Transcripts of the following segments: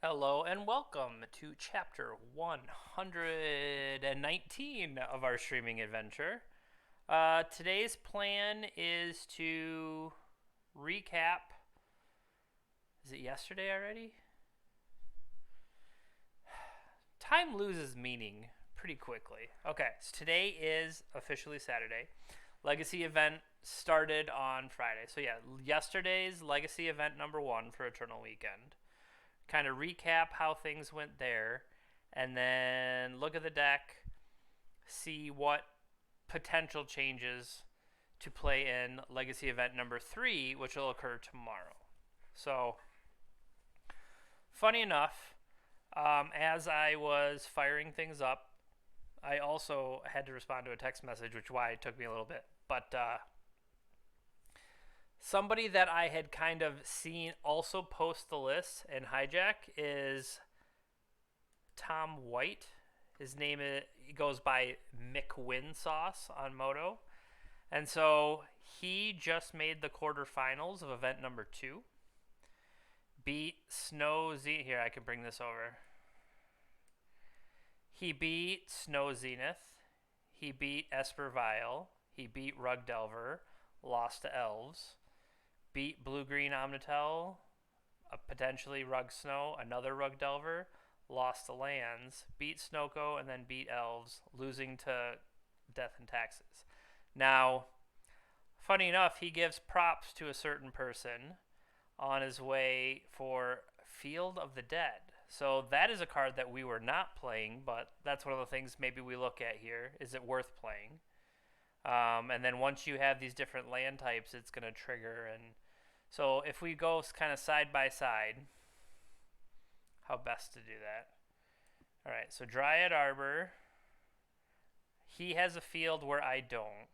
Hello and welcome to chapter 119 of our streaming adventure. Today's plan is to recap. Is it yesterday already? Time loses meaning pretty quickly. Okay, so today is officially Saturday. Legacy event started on Friday. So, yeah, yesterday's Legacy event number 1 for Eternal Weekend. Kind of recap how things went there, and then look at the deck, see what potential changes to play in Legacy event number 3, which will occur tomorrow. So, funny enough, as I was firing things up, I also had to respond to a text message, which is why it took me a little bit. But somebody that I had kind of seen also post the list and hijack is Tom White. His name he goes by McWinsauce on Moto. And so he just made the quarterfinals of event number 2. Beat Snow Zenith. Here, I can bring this over. He beat Snow Zenith. He beat Esper Vial. He beat Rug Delver. Lost to Elves. Beat Blue Green Omnitel. Potentially Rug Snow. Another Rug Delver. Lost to Lands. Beat Snowco and then beat Elves. Losing to Death and Taxes. Now, funny enough, he gives props to a certain person on his way for Field of the Dead. So that is a card that we were not playing, but that's one of the things maybe we look at here. Is it worth playing? And then once you have these different land types, it's going to trigger. And so if we go kind of side by side, how best to do that? All right, so Dryad Arbor. He has a field where I don't.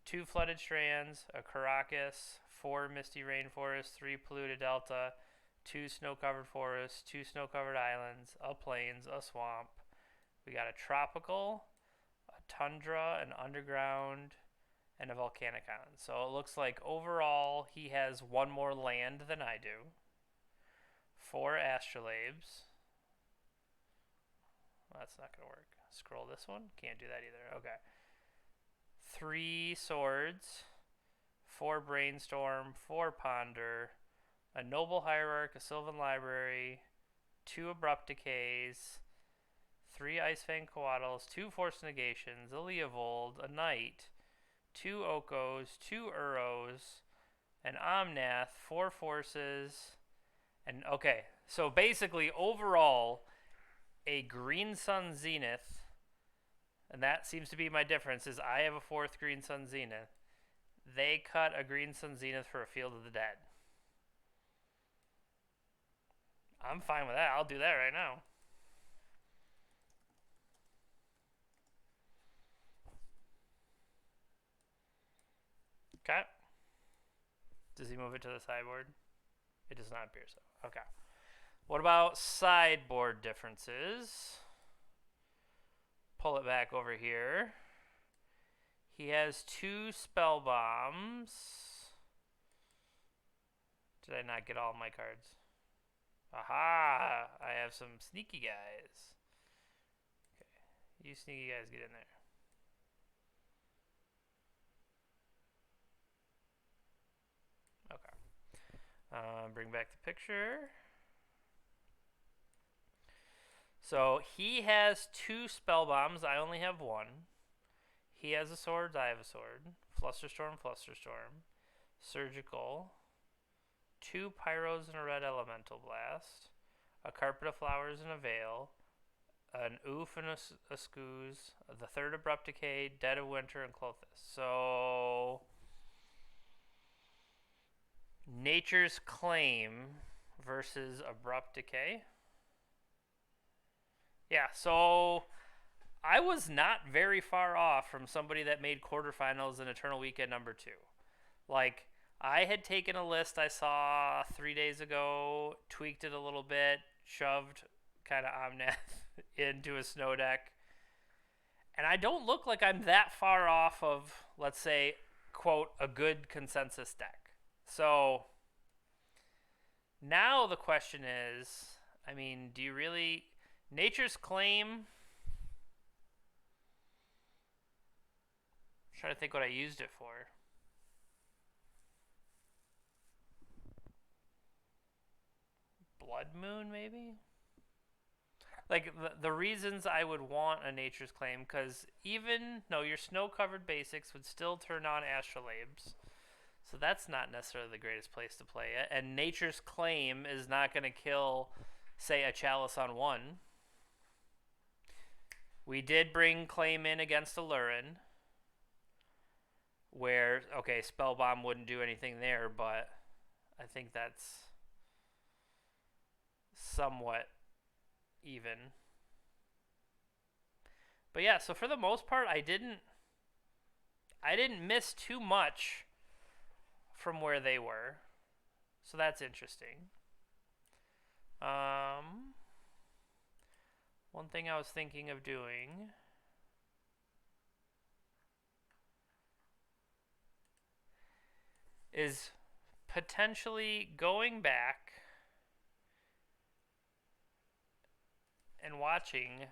2 Flooded Strands, a Caracas, 4 Misty Rainforest, 3 Polluted Delta, 2 Snow-Covered Forests, 2 Snow-Covered Islands, a Plains, a Swamp. We got a Tropical, a Tundra, an Underground, and a Volcanic Island. So it looks like overall he has 1 more land than I do. 4 Astrolabes. Well, that's not going to work. Scroll this one. Can't do that either. Okay. 3 Swords. 4 Brainstorm. 4 Ponder. A Noble Hierarch. A Sylvan Library. 2 Abrupt Decays. 3 Icefang Coatls. 2 Force Negations. A Leovold. A Knight. 2 Okos. 2 Uros. An Omnath. 4 Forces. And okay, so basically overall, a Green Sun Zenith, and that seems to be my difference, is I have a 4th Green Sun Zenith. They cut a Green Sun Zenith for a Field of the Dead. I'm fine with that. I'll do that right now. Okay. Does he move it to the sideboard? It does not appear so. Okay. What about sideboard differences? Pull it back over here. He has 2 Spell Bombs. Did I not get all my cards? Aha! I have some sneaky guys. Okay. You sneaky guys get in there. Okay. Bring back the picture. So he has 2 Spell Bombs. I only have 1. He has a sword. I have a sword. Flusterstorm, Flusterstorm. Surgical. 2 Pyros and a Red Elemental Blast. A Carpet of Flowers and a Veil. An Oof and a Scooze. The 3rd Abrupt Decay. Dead of Winter and Clothis. So Nature's Claim versus Abrupt Decay. Yeah, so I was not very far off from somebody that made quarterfinals in Eternal Weekend number 2. Like, I had taken a list I saw 3 days ago, tweaked it a little bit, shoved kind of Omnath into a snow deck, and I don't look like I'm that far off of, let's say, quote, a good consensus deck. So now the question is, I mean, do you really... Nature's Claim... I'm trying to think what I used it for. Blood Moon, maybe? Like, the reasons I would want a Nature's Claim, because even... No, your snow-covered basics would still turn on Astrolabes. So that's not necessarily the greatest place to play it. And Nature's Claim is not going to kill, say, a Chalice on 1. We did bring Claim in against a Lurin, where, okay, Spellbomb wouldn't do anything there, but I think that's somewhat even. But yeah, so for the most part, I didn't miss too much from where they were. So that's interesting. One thing I was thinking of doing is potentially going back and watching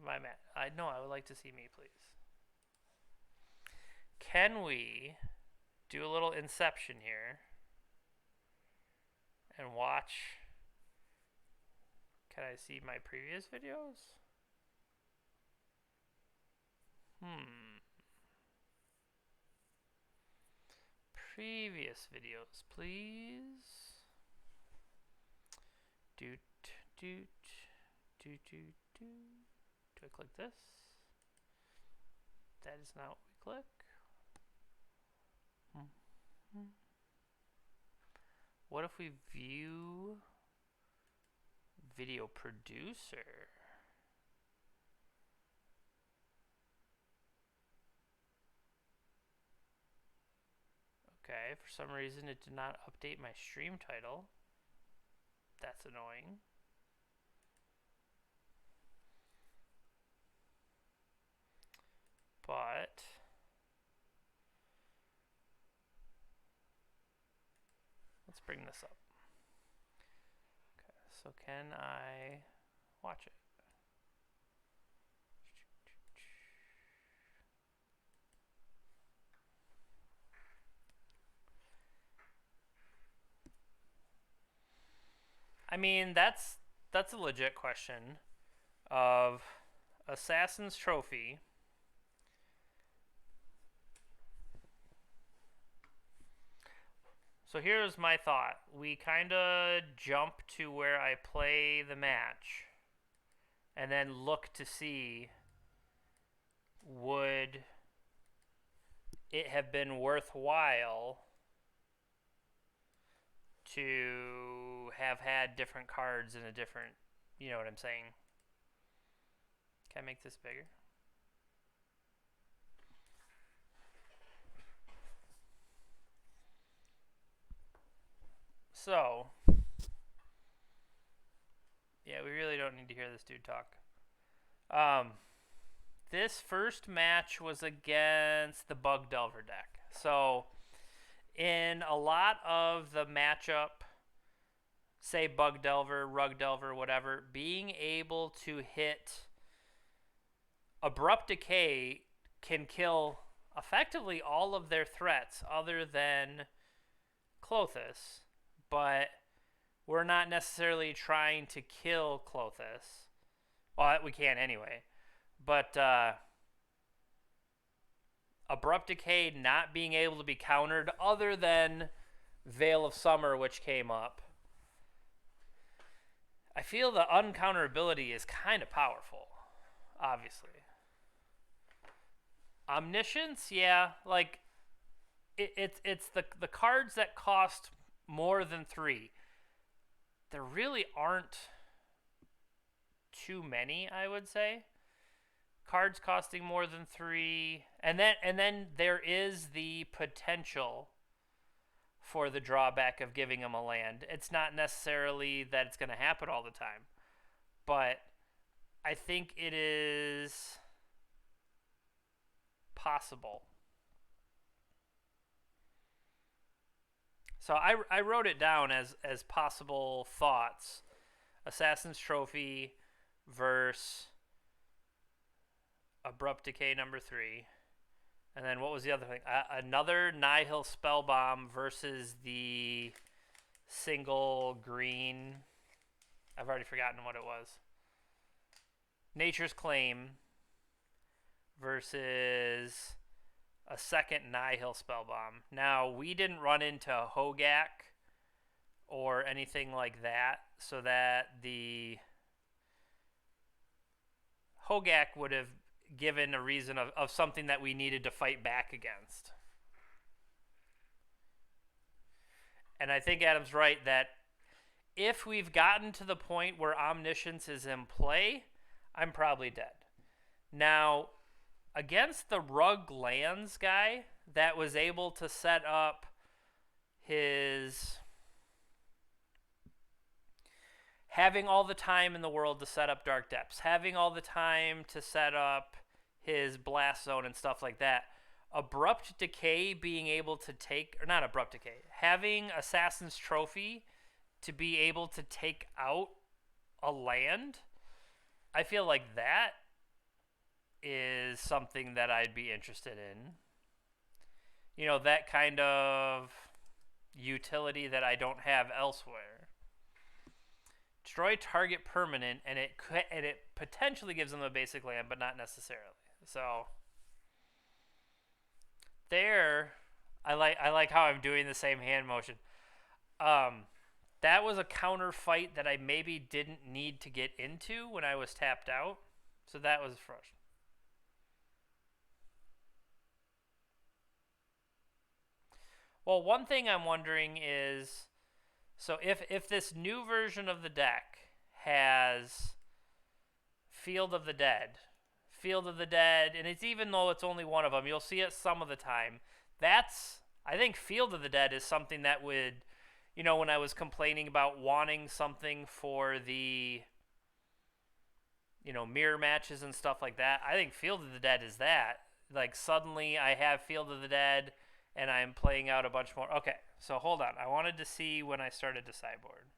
my match. I know, I would like to see me, please. Can we do a little inception here and watch? Can I see my previous videos? Previous videos, please. Doot, doot, doot, doot, doot. Do I click this? That is not what we click. What if we view video producer? Okay, for some reason it did not update my stream title. That's annoying. But let's bring this up. Okay, so can I watch it? I mean, that's a legit question of Assassin's Trophy. So here's my thought. We kind of jump to where I play the match and then look to see, would it have been worthwhile to have had different cards in a different, you know what I'm saying? Can I make this bigger? So, yeah, we really don't need to hear this dude talk. This first match was against the Bug Delver deck. So, in a lot of the matchup, say Bug Delver, Rug Delver, whatever, being able to hit Abrupt Decay can kill effectively all of their threats other than Klothys. But we're not necessarily trying to kill Klothys. Well, we can anyway. But Abrupt Decay not being able to be countered other than Veil of Summer, which came up. I feel the uncounterability is kind of powerful, obviously. Omniscience, yeah. Like, it's the cards that cost more than 3. There really aren't too many, I would say. Cards costing more than 3, and then there is the potential for the drawback of giving them a land. It's not necessarily that it's going to happen all the time, but I think it is possible. So I wrote it down as possible thoughts. Assassin's Trophy versus Abrupt Decay #3. And then what was the other thing? Another Nihil Spellbomb versus the single green. I've already forgotten what it was. Nature's Claim versus a second Nihil Spellbomb. Now, we didn't run into Hogak or anything like that, so that the Hogak would have given a reason of something that we needed to fight back against. And I think Adam's right that if we've gotten to the point where Omniscience is in play, I'm probably dead. Now, against the Rug Lands guy that was able to set up his... having all the time in the world to set up Dark Depths, having all the time to set up his Blast Zone and stuff like that, Abrupt Decay being able to take... or not Abrupt Decay. Having Assassin's Trophy to be able to take out a land, I feel like that is something that I'd be interested in. You know, that kind of utility that I don't have elsewhere. Destroy target permanent, and it potentially gives them a basic land, but not necessarily. So there, I like how I'm doing the same hand motion. That was a counter fight that I maybe didn't need to get into when I was tapped out. So that was frustrating. Well, one thing I'm wondering is, so if this new version of the deck has Field of the Dead, and it's even though it's only one of them, you'll see it some of the time. I think Field of the Dead is something that would, you know, when I was complaining about wanting something for the, you know, mirror matches and stuff like that, I think Field of the Dead is that. Like, suddenly I have Field of the Dead, and I'm playing out a bunch more. Okay, so hold on. I wanted to see when I started to sideboard.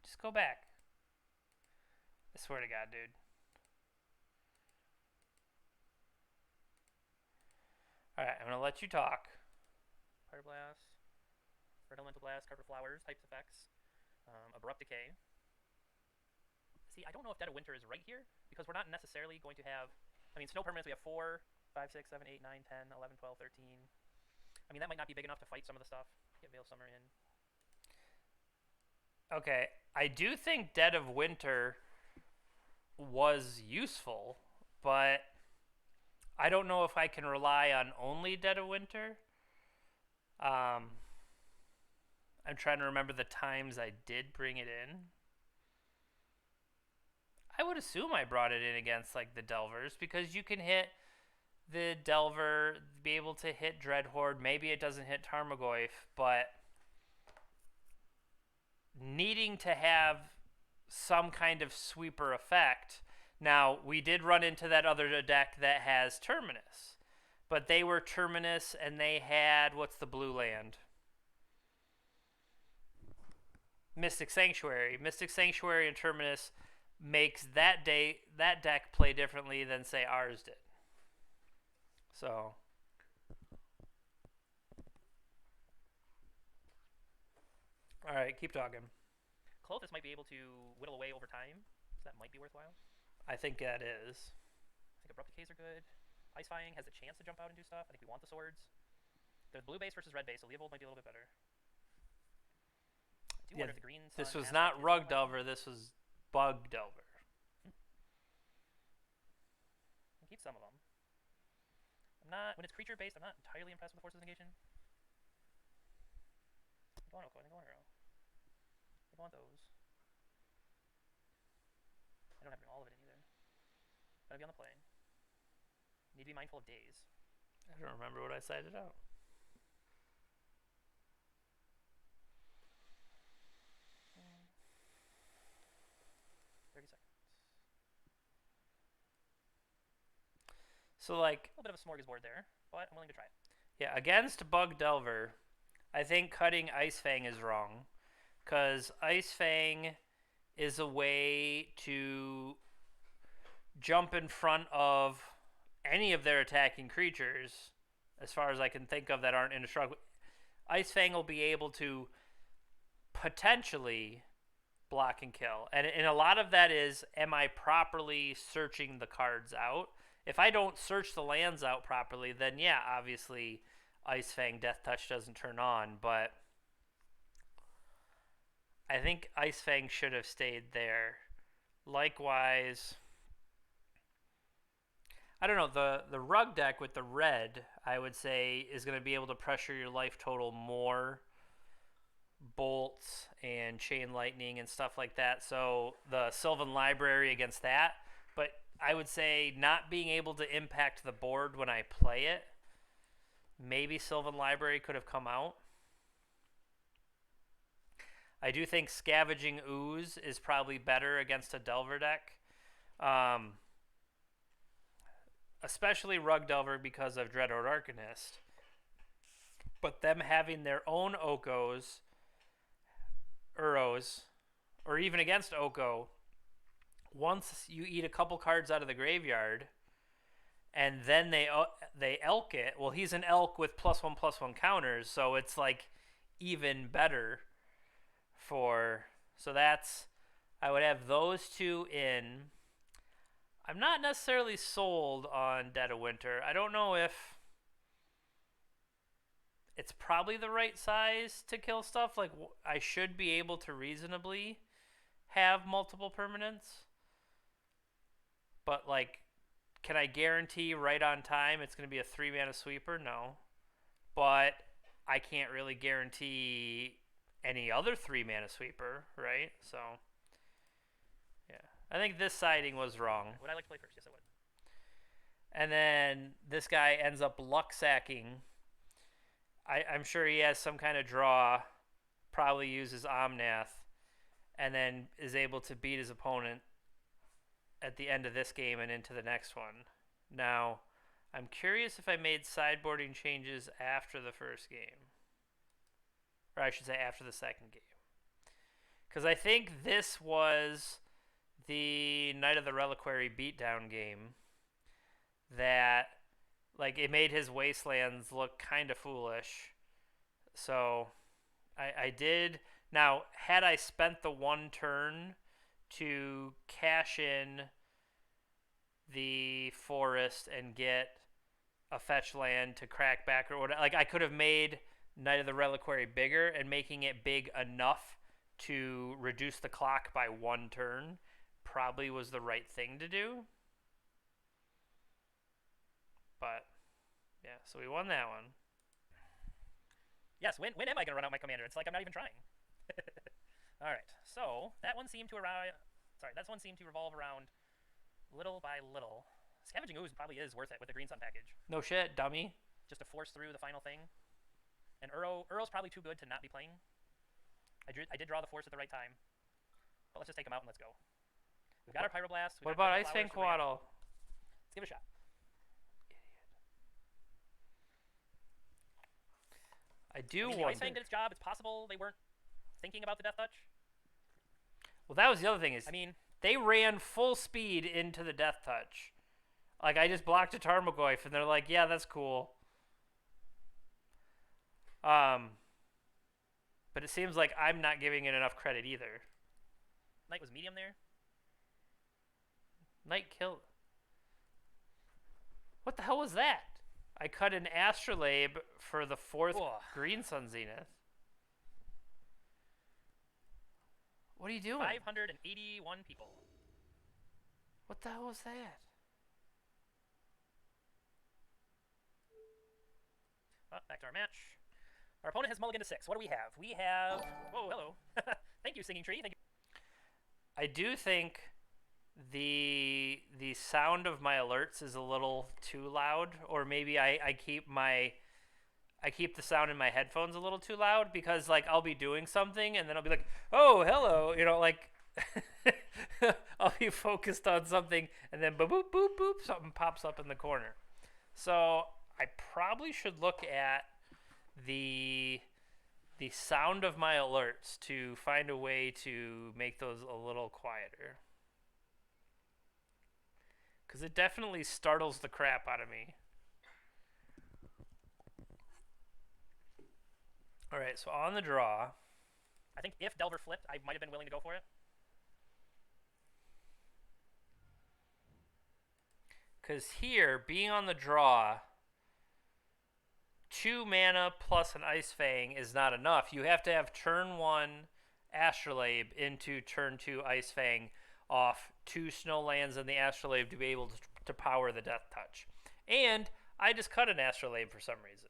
Just go back. I swear to God, dude. Alright, I'm going to let you talk. Fire Blast, Red Elemental Blast, Carver Flowers, types effects, Abrupt Decay. See, I don't know if Dead of Winter is right here, because we're not necessarily going to have... I mean, snow permanents, we have 4, 5, 6, 7, 8, 9, 10, 11, 12, 13. I mean, that might not be big enough to fight some of the stuff. Get Veil of Summer in. Okay, I do think Dead of Winter was useful, but I don't know if I can rely on only Dead of Winter. I'm trying to remember the times I did bring it in. I would assume I brought it in against, like, the Delvers, because you can hit the Delver, be able to hit Dreadhorde. Maybe it doesn't hit Tarmogoyf, but needing to have some kind of sweeper effect. Now, we did run into that other deck that has Terminus, but they were Terminus and they had, what's the blue land? Mystic Sanctuary. Mystic Sanctuary and Terminus makes that deck play differently than, say, ours did. So, all right, keep talking. Clothis might be able to whittle away over time, so that might be worthwhile. I think that is. I think Abrupt Decays are good. Icefying has the chance to jump out and do stuff. I think we want the swords. There's blue base versus red base, so Leovold might be a little bit better. I do wonder if the green sun this was not Rug Delver, this was Bug Delver. Keep some of them. When it's creature based, I'm not entirely impressed with the Forces of Negation. I go on Oko, I go on Arrow. I go on those. I don't have to bring all of it in either. Gotta be on the play. Need to be mindful of days. I don't remember what I cited out. 30 seconds. So like, A little bit of a smorgasbord there, but I'm willing to try it. yeah, against Bug Delver, I think cutting Ice Fang is wrong because Ice Fang is a way to jump in front of any of their attacking creatures, as far as I can think of that aren't indestructible. Ice Fang will be able to potentially block and kill. And a lot of that is, am I properly searching the cards out? If I don't search the lands out properly, then yeah, obviously Ice Fang Death Touch doesn't turn on, but I think Ice Fang should have stayed there. Likewise, I don't know, the rug deck with the red, I would say, is going to be able to pressure your life total more. Bolts and chain lightning and stuff like that. So the Sylvan Library against that. But I would say not being able to impact the board when I play it. Maybe Sylvan Library could have come out. I do think Scavenging Ooze is probably better against a Delver deck. Especially Rug Delver because of Dreadhorde Arcanist. But them having their own Okos, Uros, or even against Oko, once you eat a couple cards out of the graveyard, and then they elk it. Well, he's an elk with +1/+1 counters, so it's like even better for. So that's, I would have those two in. I'm not necessarily sold on Dead of Winter. I don't know if it's probably the right size to kill stuff. Like, I should be able to reasonably have multiple permanents. But, like, can I guarantee right on time it's going to be a 3-mana sweeper? No. But I can't really guarantee any other 3-mana sweeper, right? So, yeah. I think this siding was wrong. Would I like to play first? Yes, I would. And then this guy ends up luck sacking. I'm sure he has some kind of draw, probably uses Omnath, and then is able to beat his opponent at the end of this game and into the next one. Now, I'm curious if I made sideboarding changes after the first game. Or I should say after the second game. Because I think this was the Night of the Reliquary beatdown game that, like, it made his Wastelands look kind of foolish. So I did. Now, had I spent the one turn to cash in the forest and get a fetch land to crack back or whatever, like, I could have made Night of the Reliquary bigger, and making it big enough to reduce the clock by one turn probably was the right thing to do. But yeah, so we won that one. Yes, when am I going to run out my commander? It's like I'm not even trying. All right, so that one seemed to revolve around little by little. Scavenging Ooze probably is worth it with the Green Sun package. No shit, dummy. Just to force through the final thing. And Uro's probably too good to not be playing. I did draw the force at the right time. But let's just take him out and let's go. We've got our Pyroblast. What about Ice Fang Coatl? Let's give it a shot. I do the wonder. Ice Fang did its job. It's possible they weren't thinking about the Death Touch. Well, that was the other thing is, I mean, they ran full speed into the Death Touch. Like, I just blocked a Tarmogoyf, and they're like, yeah, that's cool. But it seems like I'm not giving it enough credit either. Knight was medium there. Knight killed. What the hell was that? I cut an Astrolabe for the 4th Green Sun Zenith. What are you doing? 581 people. What the hell was that? Back to our match. Our opponent has mulliganed to 6. What do we have? We have... Whoa, hello. Thank you, Singing Tree. Thank you. I do think the sound of my alerts is a little too loud, or maybe I keep the sound in my headphones a little too loud, because, like, I'll be doing something and then I'll be like, oh, hello, you know, like I'll be focused on something and then boop boop boop boop, something pops up in the corner. So I probably should look at the the sound of my alerts to find a way to make those a little quieter. Because it definitely startles the crap out of me. All right, so on the draw. I think if Delver flipped, I might have been willing to go for it. Because here, being on the draw, 2 mana plus an Ice Fang is not enough. You have to have turn 1 Astrolabe into turn 2 Ice Fang off 2 Snowlands and the Astrolabe to be able to power the Death Touch. And I just cut an Astrolabe for some reason.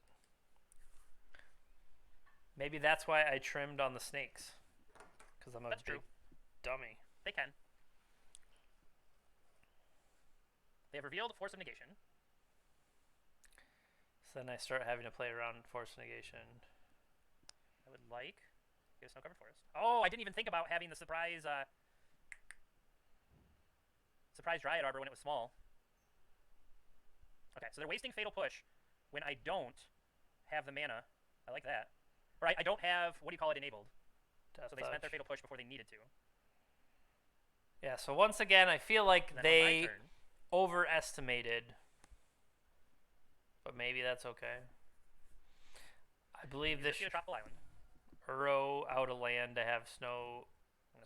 Maybe that's why I trimmed on the snakes. Because I'm a big dummy. They can. They have revealed Force of Negation. So then I start having to play around Force Negation. I would like get a Snow-Covered Forest. Oh, I didn't even think about having the surprise Dryad Arbor when it was small. Okay, so they're wasting Fatal Push when I don't have the mana. I like that. Or I don't have, what do you call it, enabled. Death so they Touch. spent their Fatal Push before they needed to. Yeah, so once again, I feel like they overestimated. But maybe that's okay. I believe this should Tropical Island. Uro out of land to have snow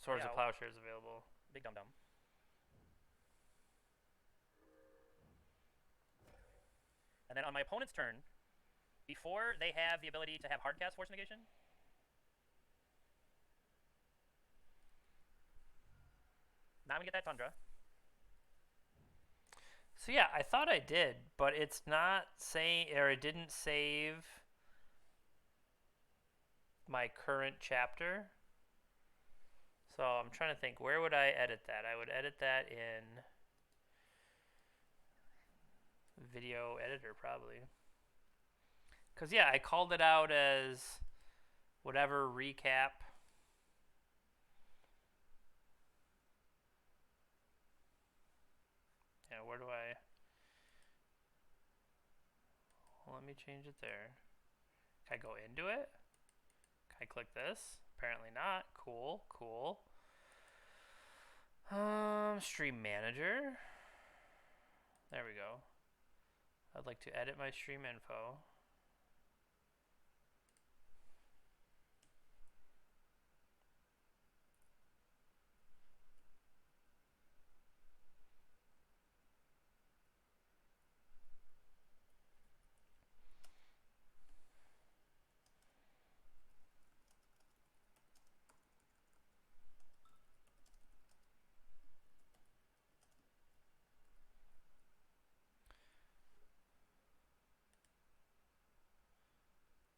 Swords of Plowshares available. Big dum dum. And then on my opponent's turn, before they have the ability to have hardcast Force Negation, now I'm gonna get that Tundra. So yeah, I thought I did, but it's not saying, or it didn't save my current chapter. So I'm trying to think, where would I edit that? I would edit that in video editor probably. Because yeah, I called it out as whatever recap. Yeah, where do I... Well, let me change it there. Can I go into it? Can I click this? Apparently not. Cool, cool. Stream manager. There we go. I'd like to edit my stream info.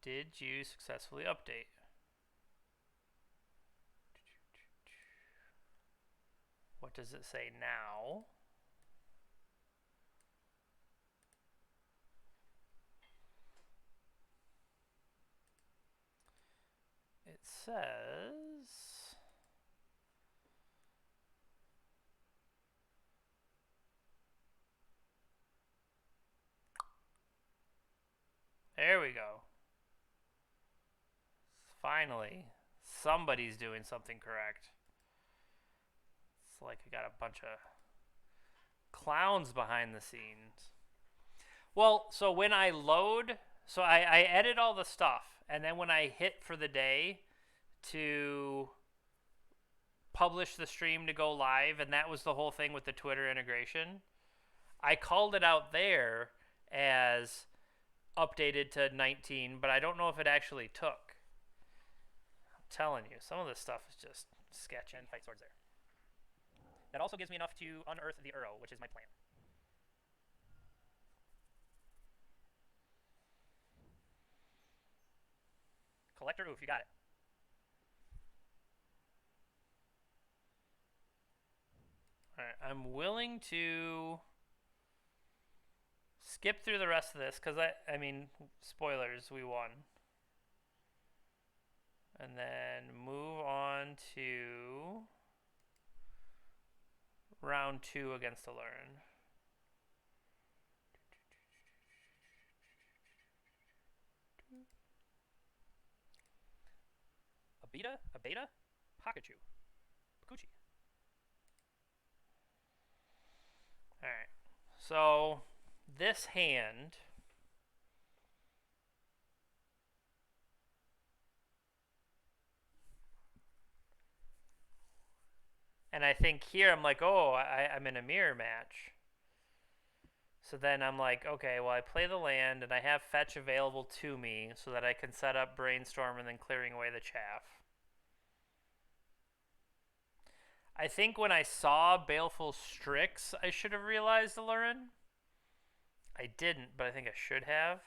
Did you successfully update? What does it say now? It says... There we go. Finally, somebody's doing something correct. It's like I got a bunch of clowns behind the scenes. Well, so when I load, so I edit all the stuff, and then when I hit for the day to publish the stream to go live, and that was the whole thing with the Twitter integration, I called it out there as updated to 19, but I don't know if it actually took. I'm telling you, some of this stuff is just sketchy. And fight swords there. That also gives me enough to unearth the Uro, which is my plan. Collector Oof, you got it. Alright, I'm willing to skip through the rest of this, because I mean, spoilers, we won. And then move on to round 2 against Alurin. a beta, Pikachu, Pakuchi. All right. So this hand, and I think here I'm like, oh, I'm in a mirror match. So then I'm like, okay, well, I play the land and I have fetch available to me so that I can set up brainstorm and then clearing away the chaff. I think when I saw Baleful Strix, I should have realized Alurin. I didn't, but I think I should have.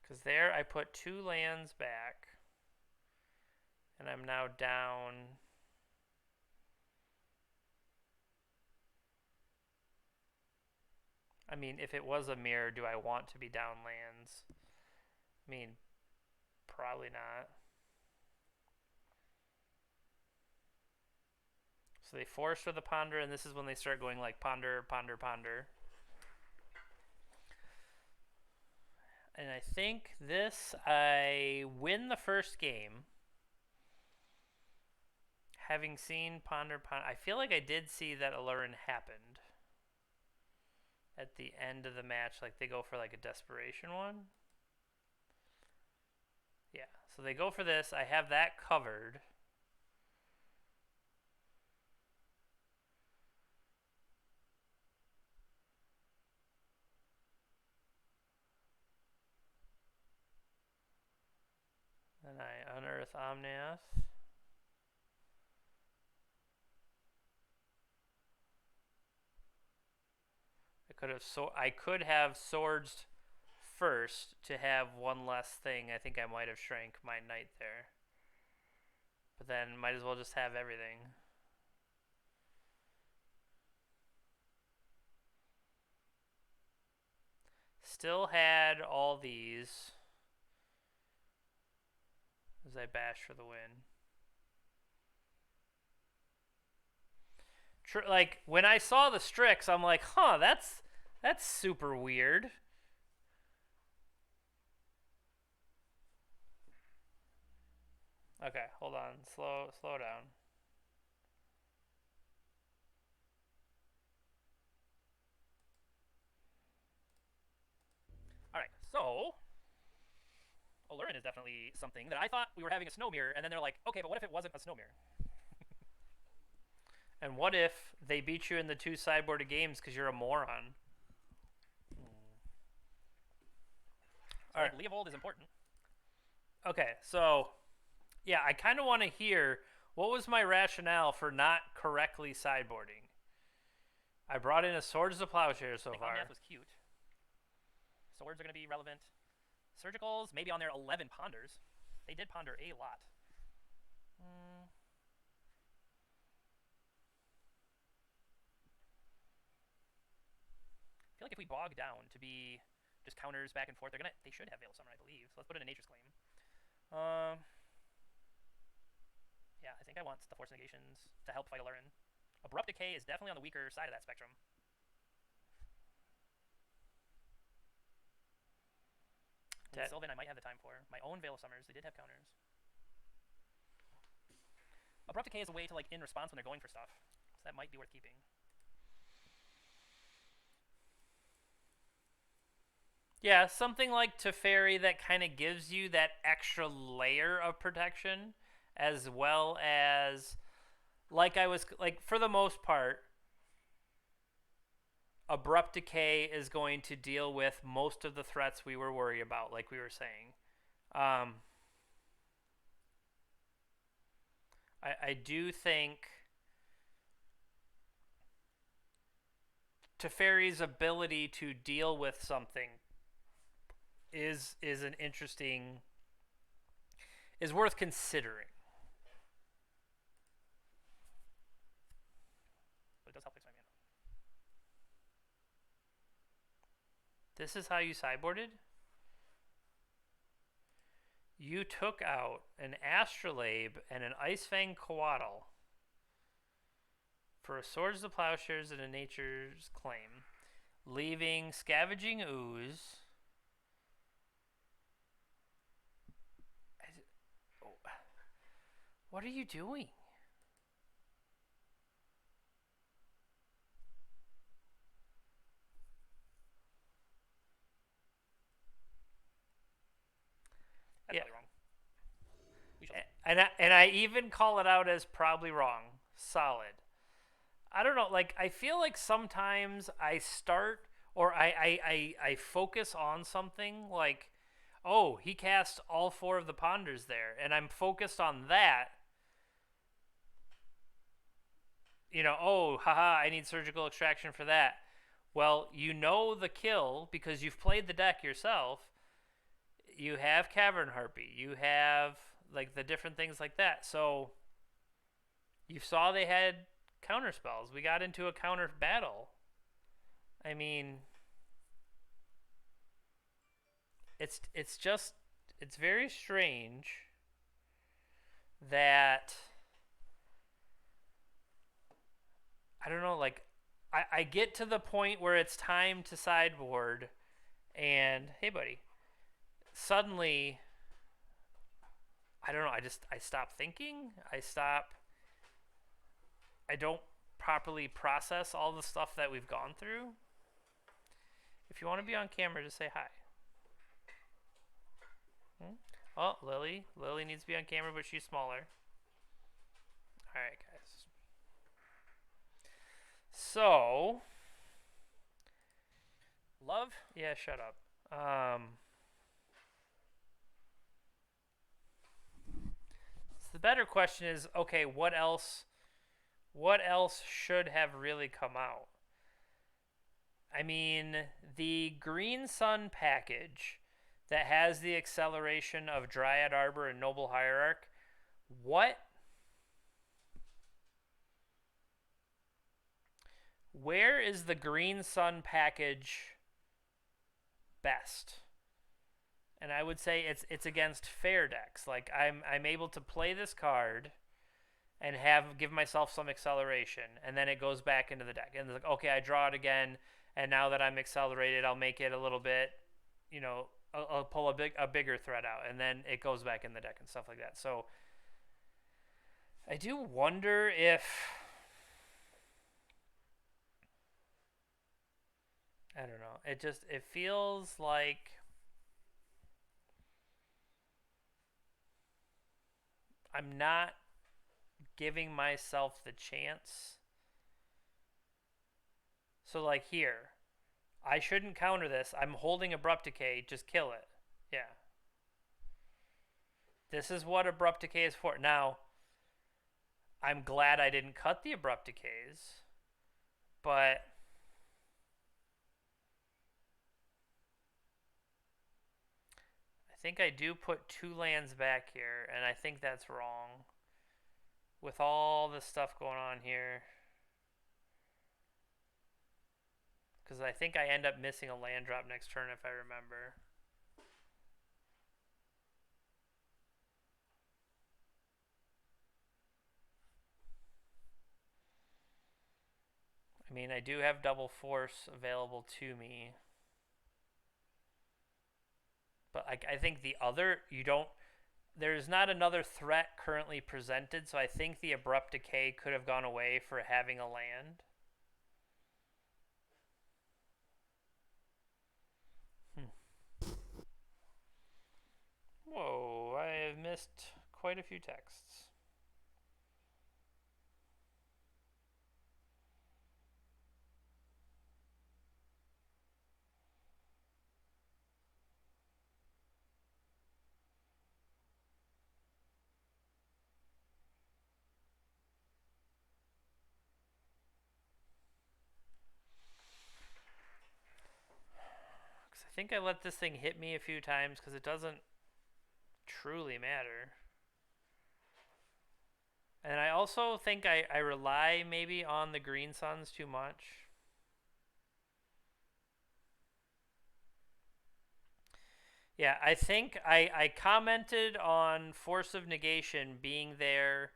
Because there I put 2 lands back. And I'm now down. I mean, if it was a mirror, do I want to be down lands? I mean, probably not. So they force with the ponder, and this is when they start going like ponder, ponder, ponder. And I think this, I win the first game. Having seen ponder, ponder, I feel like I did see that Alurin happened at the end of the match. Like they go for like a desperation one. Yeah, so they go for this. I have that covered. Then I unearth Omnath. I could have swords first to have one less thing. I think I might have shrank my knight there. But then might as well just have everything. Still had all these as I bash for the win. Like when I saw the Strix, I'm like, huh, that's super weird. Okay, hold on. Slow down. All right, so Alurin is definitely something that I thought we were having a snow mirror, and then they're like, okay, but what if it wasn't a snow mirror? And what if they beat you in the 2 sideboarded games because you're a moron? So right. Leovold is important. Okay, so yeah, I kind of want to hear what was my rationale for not correctly sideboarding. I brought in a Swords to Plowshare so far. Omnath was cute. Swords are going to be relevant. Surgicals, maybe on their 11 ponders. They did ponder a lot. I feel like if we bog down to be just counters back and forth, they should have Veil Summer, I believe. So let's put in a Nature's Claim. Yeah, I think I want the Force Negations to help fight Alurin. Abrupt Decay is definitely on the weaker side of that spectrum. Sylvan I might have the time for. My own Veil of Summers, they did have counters. Abrupt Decay is a way to like in response when they're going for stuff. So that might be worth keeping. Yeah, something like Teferi that kind of gives you that extra layer of protection, as well as, like for the most part, Abrupt Decay is going to deal with most of the threats we were worried about, like we were saying. I do think Teferi's ability to deal with something is an interesting, is worth considering. But it does help fix my mana. This is how you sideboarded? You took out an Astrolabe and an Icefang Coatl for a Swords to Plowshares and a Nature's Claim. leaving Scavenging Ooze. What are you doing? That's Yeah. probably wrong. We shall see. And I even call it out as probably wrong. Solid. I don't know. Like I feel like sometimes I start or I focus on something like, oh, he cast all four of the ponders there, and I'm focused on that. Oh, haha, I need surgical extraction for that. Well, you know the kill because you've played the deck yourself. You have Cavern Harpy. You have like the different things like that. So you saw they had counter spells. We got into a counter battle. I mean, it's just it's very strange that I don't know, like I get to the point where it's time to sideboard and hey buddy, suddenly I don't know, I stop thinking. I don't properly process all the stuff that we've gone through. If you want to be on camera, just say hi. Oh, Lily needs to be on camera, but she's smaller. All right, guys. So, Love. yeah, shut up. So the better question is, okay, what else? What else should have really come out? I mean, the Green Sun package that has the acceleration of Dryad Arbor and Noble Hierarch. What? Where is the Green Sun package best? And I would say it's against fair decks. Like I'm able to play this card and give myself some acceleration, and then it goes back into the deck. And it's like, okay, I draw it again, and now that I'm accelerated, I'll make it a little bit, I'll pull a bigger threat out, and then it goes back in the deck and stuff like that. So I do wonder if I don't know. It feels like I'm not giving myself the chance. So like here, I shouldn't counter this. I'm holding Abrupt Decay. Just kill it. Yeah. This is what Abrupt Decay is for. Now, I'm glad I didn't cut the Abrupt Decays, but I think I do put 2 lands back here, and I think that's wrong. With all the stuff going on here. Because I think I end up missing a land drop next turn if I remember. I mean, I do have double force available to me. But I think there's not another threat currently presented, so I think the Abrupt Decay could have gone away for having a land. Whoa, I have missed quite a few texts. Because I think I let this thing hit me a few times because it doesn't truly matter. And I also think I rely maybe on the Green Suns too much. Yeah, I think I commented on Force of Negation being there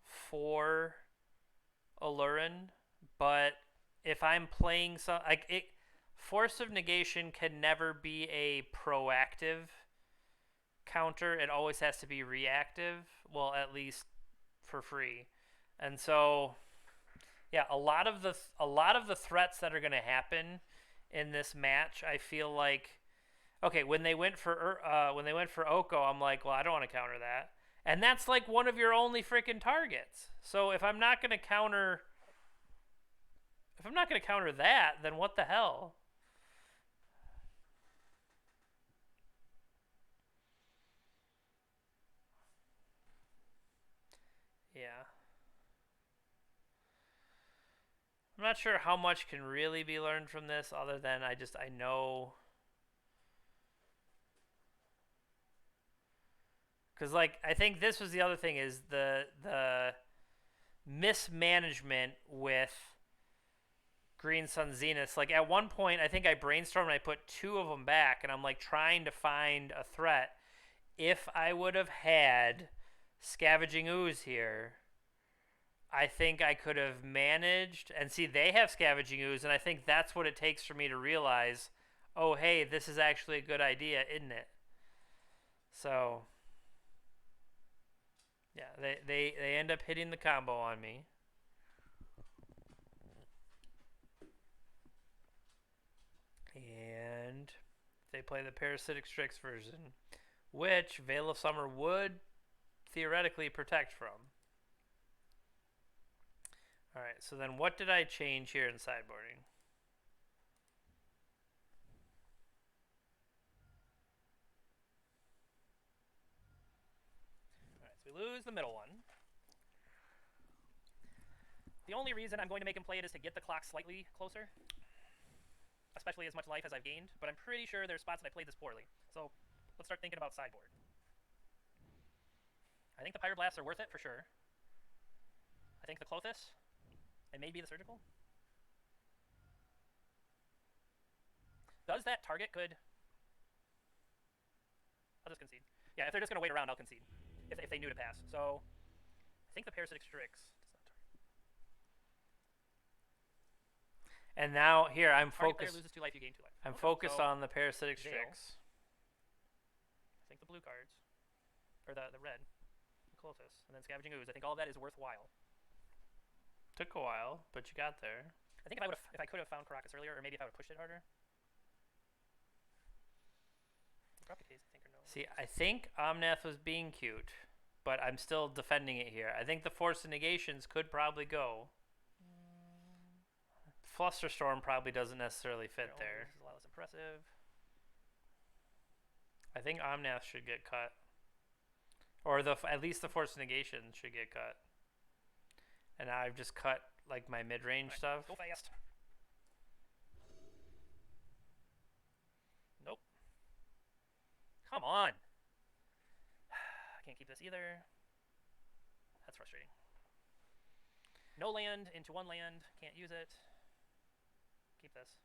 for Alurin, but if I'm playing some like it, force of negation can never be a proactive counter. It always has to be reactive. Well, at least for free. And so, yeah, a lot of the threats that are going to happen in this match, I feel like okay, when they went for Oko, I'm like, well, I don't want to counter that. And that's like one of your only freaking targets. So if I'm not going to counter that, then what the hell? Yeah. I'm not sure how much can really be learned from this other than I know cuz like I think this was the other thing is the mismanagement with Green Sun Zeniths. Like at one point I think I brainstormed and I put two of them back and I'm like trying to find a threat. If I would have had Scavenging Ooze here, I think I could have managed. And see, they have Scavenging Ooze, and I think that's what it takes for me to realize, oh, hey, this is actually a good idea, isn't it? So, yeah, they end up hitting the combo on me. And they play the Parasitic Strix version, which Veil of Summer would theoretically protect from. All right, so then what did I change here in sideboarding? All right, so we lose the middle one. The only reason I'm going to make him play it is to get the clock slightly closer, especially as much life as I've gained, but I'm pretty sure there's spots that I played this poorly. So let's start thinking about sideboard. I think the Pyroblasts are worth it for sure. I think the Clothis and maybe the Surgical. Does that target could... I'll just concede. Yeah, if they're just going to wait around, I'll concede. If they knew to pass. So I think the Parasitic Strix. And now here I'm Target player focused. loses 2 life, you gain 2 life. I'm Okay, focused so on the Parasitic Veil. Strix. I think the blue cards, or the red, the Clothis, and then Scavenging Ooze. I think all of that is worthwhile. Took a while, but you got there. I think if I could have found Caracas earlier, or maybe if I would have pushed it harder. Drop the case, I think, or no. See, I think Omnath was being cute, but I'm still defending it here. I think the Force of Negations could probably go. Flusterstorm probably doesn't necessarily fit there. This is a lot less impressive. I think Omnath should get cut. Or at least the Force of Negation should get cut. And now I've just cut like my mid-range stuff. Go fast. Nope. Come on. I can't keep this either. That's frustrating. No land into 1 land. Can't use it. Keep this.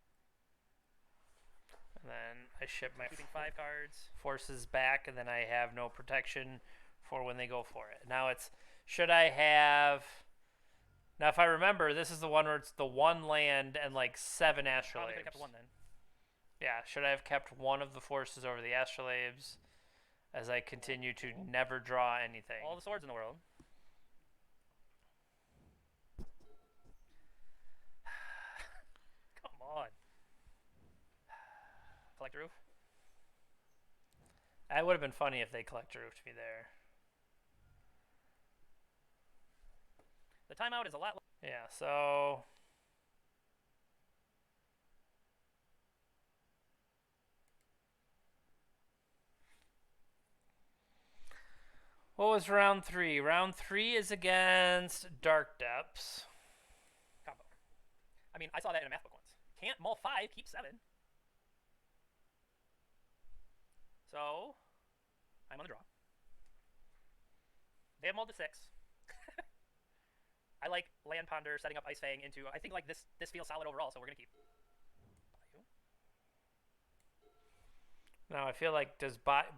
And then I ship my Keeping 5 cards. forces back, and then I have no protection for when they go for it. Now it's, should I have... Now, if I remember, this is the one where it's the 1 land and like 7 Astrolabes. Probably could have kept 1 then. Yeah, should I have kept one of the forces over the Astrolabes as I continue to never draw anything? All the swords in the world. Come on. Collect Roof. It would have been funny if they collect roofed me there. The timeout is a lot. Yeah, so... What was round 3? Round 3 is against Dark Depths. Combo. I mean, I saw that in a math book once. Can't mull 5, keep 7. So, I'm on the draw. They have mulled to 6. I like Land Ponder setting up Ice Fang into... I think like this feels solid overall, so we're going to keep. Now, I feel like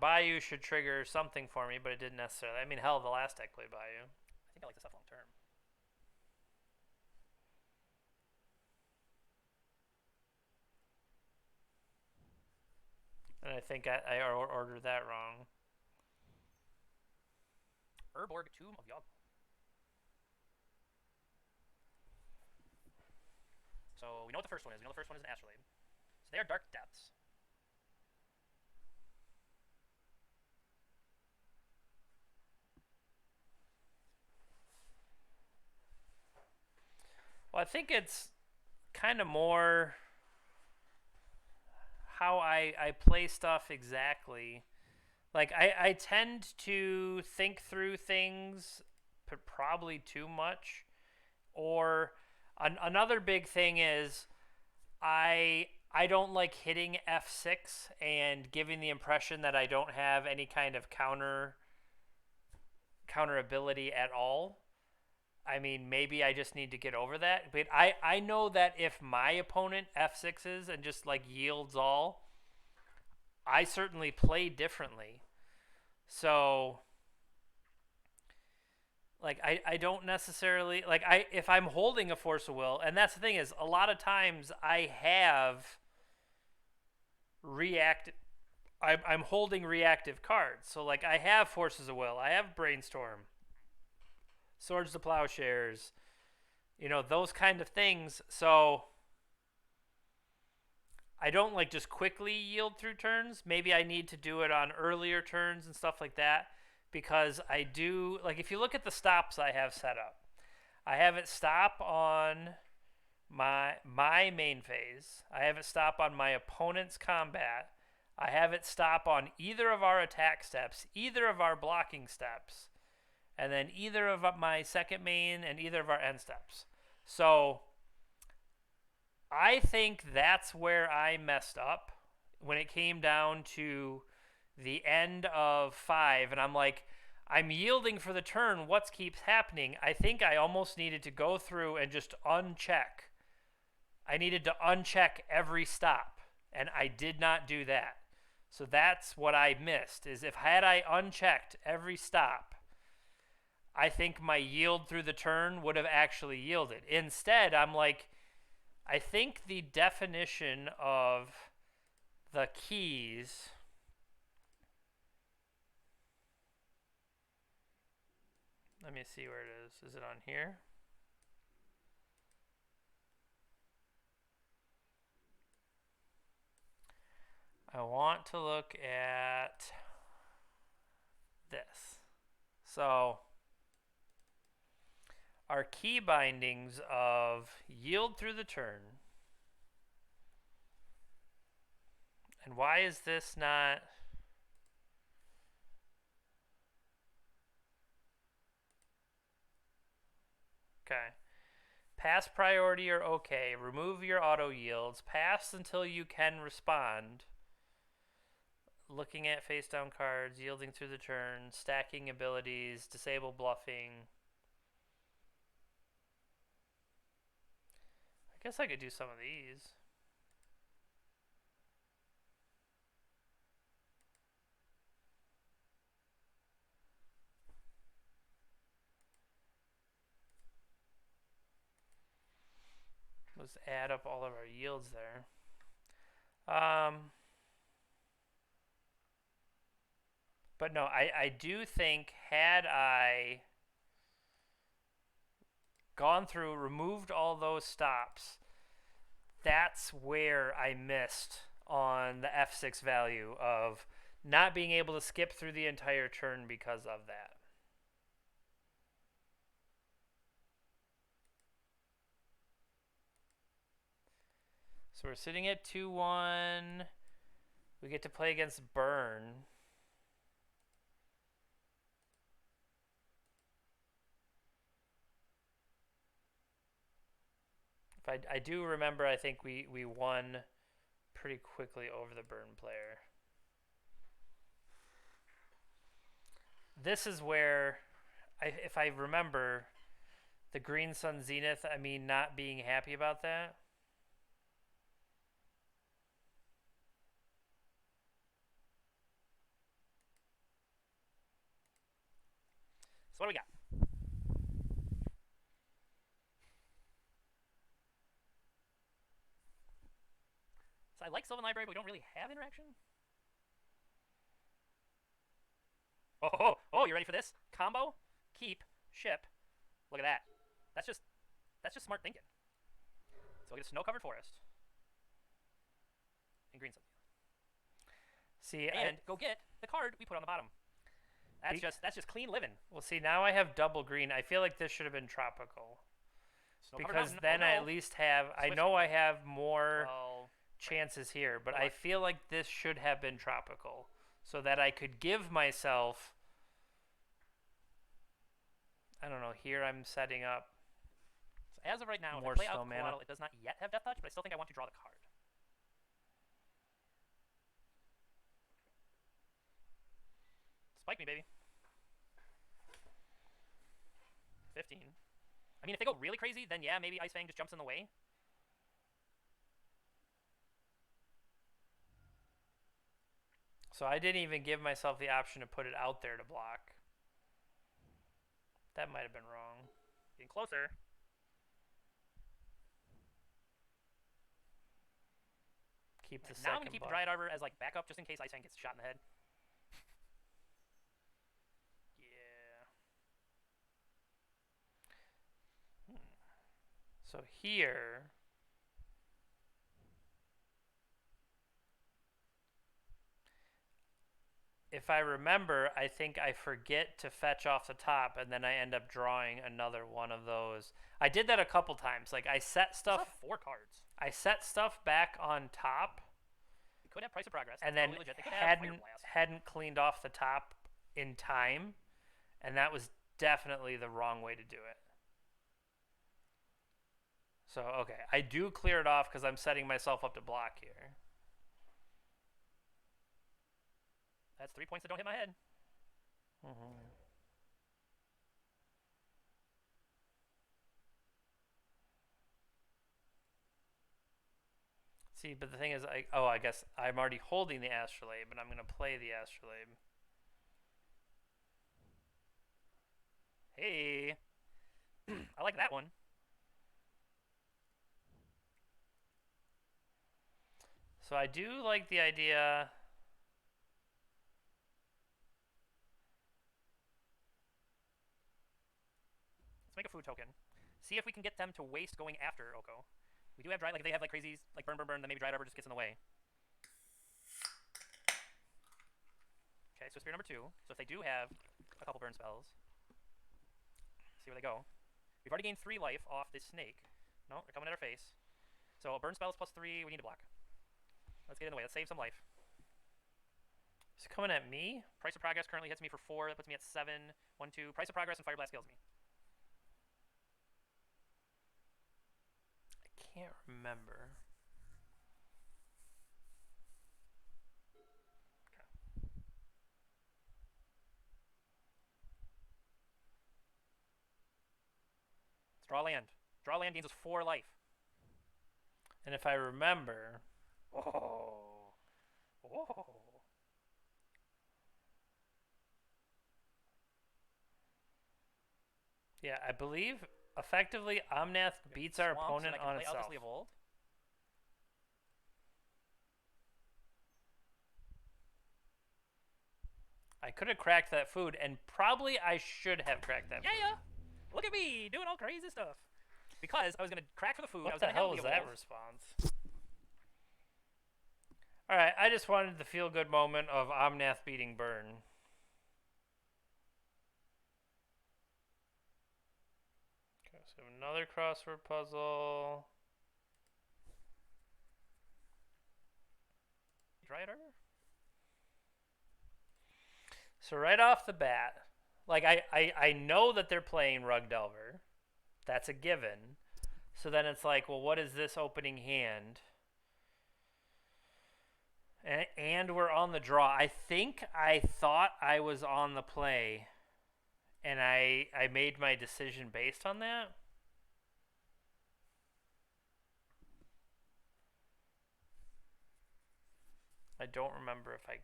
Bayou should trigger something for me, but it didn't necessarily. I mean, hell, the last deck played Bayou. I think I like this stuff long term. think I ordered that wrong. Urborg Tomb of Yogg. So we know what the first one is. We know the first one is an astrolabe. So they are dark depths. Well, I think it's kind of more how I play stuff exactly. Like I tend to think through things probably too much. Or another big thing is I don't like hitting F6 and giving the impression that I don't have any kind of counter ability at all. I mean, maybe I just need to get over that. But I know that if my opponent F6s and just like yields all, I certainly play differently. So like I don't necessarily like I if I'm holding a force of will, and that's the thing is a lot of times I have react I'm holding reactive cards. So like I have forces of will, I have brainstorm, swords to plowshares, those kind of things. So I don't like just quickly yield through turns. Maybe I need to do it on earlier turns and stuff like that because I do like if you look at the stops I have set up. I have it stop on my main phase. I have it stop on my opponent's combat. I have it stop on either of our attack steps, either of our blocking steps, and then either of my second main and either of our end steps. So I think that's where I messed up when it came down to the end of 5, and I'm like, I'm yielding for the turn. What keeps happening? I think I almost needed to go through and just uncheck. I needed to uncheck every stop, and I did not do that. So that's what I missed, is if had I unchecked every stop, I think my yield through the turn would have actually yielded. Instead, I'm like, I think the definition of the keys... Let me see where it is. Is it on here? I want to look at this. So our key bindings of yield through the turn. And why is this not... Okay. Pass priority or okay. Remove your auto yields. Pass until you can respond. Looking at face down cards, yielding through the turn, stacking abilities, disable bluffing. I guess I could do some of these. Let's add up all of our yields there. But no, I do think had I gone through, removed all those stops, that's where I missed on the F6 value of not being able to skip through the entire turn because of that. So we're sitting at 2-1. We get to play against Burn. If I do remember, I think we won pretty quickly over the Burn player. This is where, if I remember, the Green Sun Zenith, I mean, not being happy about that. So what do we got? So I like Sylvan Library, but we don't really have interaction. Oh, you ready for this? Combo, keep, ship. Look at that. That's just smart thinking. So we'll get a snow-covered forest. And green something. See, And go get the card we put on the bottom. That's just clean living. well, see, now I have double green. I feel like this should have been tropical. Snow-covered Because mountain. then Oh, I no. at least have, I Swift. know I have more Well, chances here, but Hold I on. feel like this should have been tropical. So that I could give myself, I don't know, here I'm setting up. so as of right now, More if I play snow out mana. Coatl, it does not yet have Death Touch, but I still think I want to draw the card. Spike me, baby. 15. I mean, if they go really crazy, then yeah, maybe Ice Fang just jumps in the way. So I didn't even give myself the option to put it out there to block. That might have been wrong. Getting closer. Keep the Now I'm second gonna keep the buff. Dryad Arbor as like backup just in case Ice Fang gets shot in the head. Yeah. So here, if I remember, I think I forget to fetch off the top, and then I end up drawing another one of those. I did that a couple times. Like I set stuff, 4 cards. I set stuff back on top, We could have Price of Progress. and That's then totally legit. They could have Fire hadn't Blast. hadn't cleaned off the top in time, and that was definitely the wrong way to do it. So okay, I do clear it off because I'm setting myself up to block here. That's 3 points that don't hit my head. Mm-hmm. See, but the thing is, I guess I'm already holding the Astrolabe, but I'm going to play the Astrolabe. Hey. I like that one. So I do like the idea. Let's make a food token. See if we can get them to waste going after Oko. We do have Dry, like if they have like crazies, like burn, then maybe Dryad Arbor just gets in the way. Okay, so Spirit number 2. So if they do have a couple burn spells, see where they go. We've already gained 3 life off this snake. No, they're coming at our face. So a burn spell is +3. We need to block. Let's get in the way. Let's save some life. He's coming at me. Price of Progress currently hits me for 4. That puts me at 7. 1, 2. Price of Progress and Fire Blast kills me. I can't remember. Let's draw land. Draw land gains us 4 life. And if I remember, Oh. Oh. yeah, I believe effectively Omnath beats our Swamp, opponent so I can on play itself. Elderly Evolved. I could have cracked that food, and probably I should have cracked that food. Yeah. Look at me doing all crazy stuff. Because I was gonna crack for the food. I What was the gonna hell heavily was that evolve. response? Alright, I just wanted the feel-good moment of Omnath beating Burn. Okay, so another crossword puzzle. Dryad Arbor? So right off the bat, like I know that they're playing Rug Delver. That's a given. So then it's like, well, what is this opening hand? And we're on the draw. I think I thought I was on the play, and I made my decision based on that. I don't remember if I...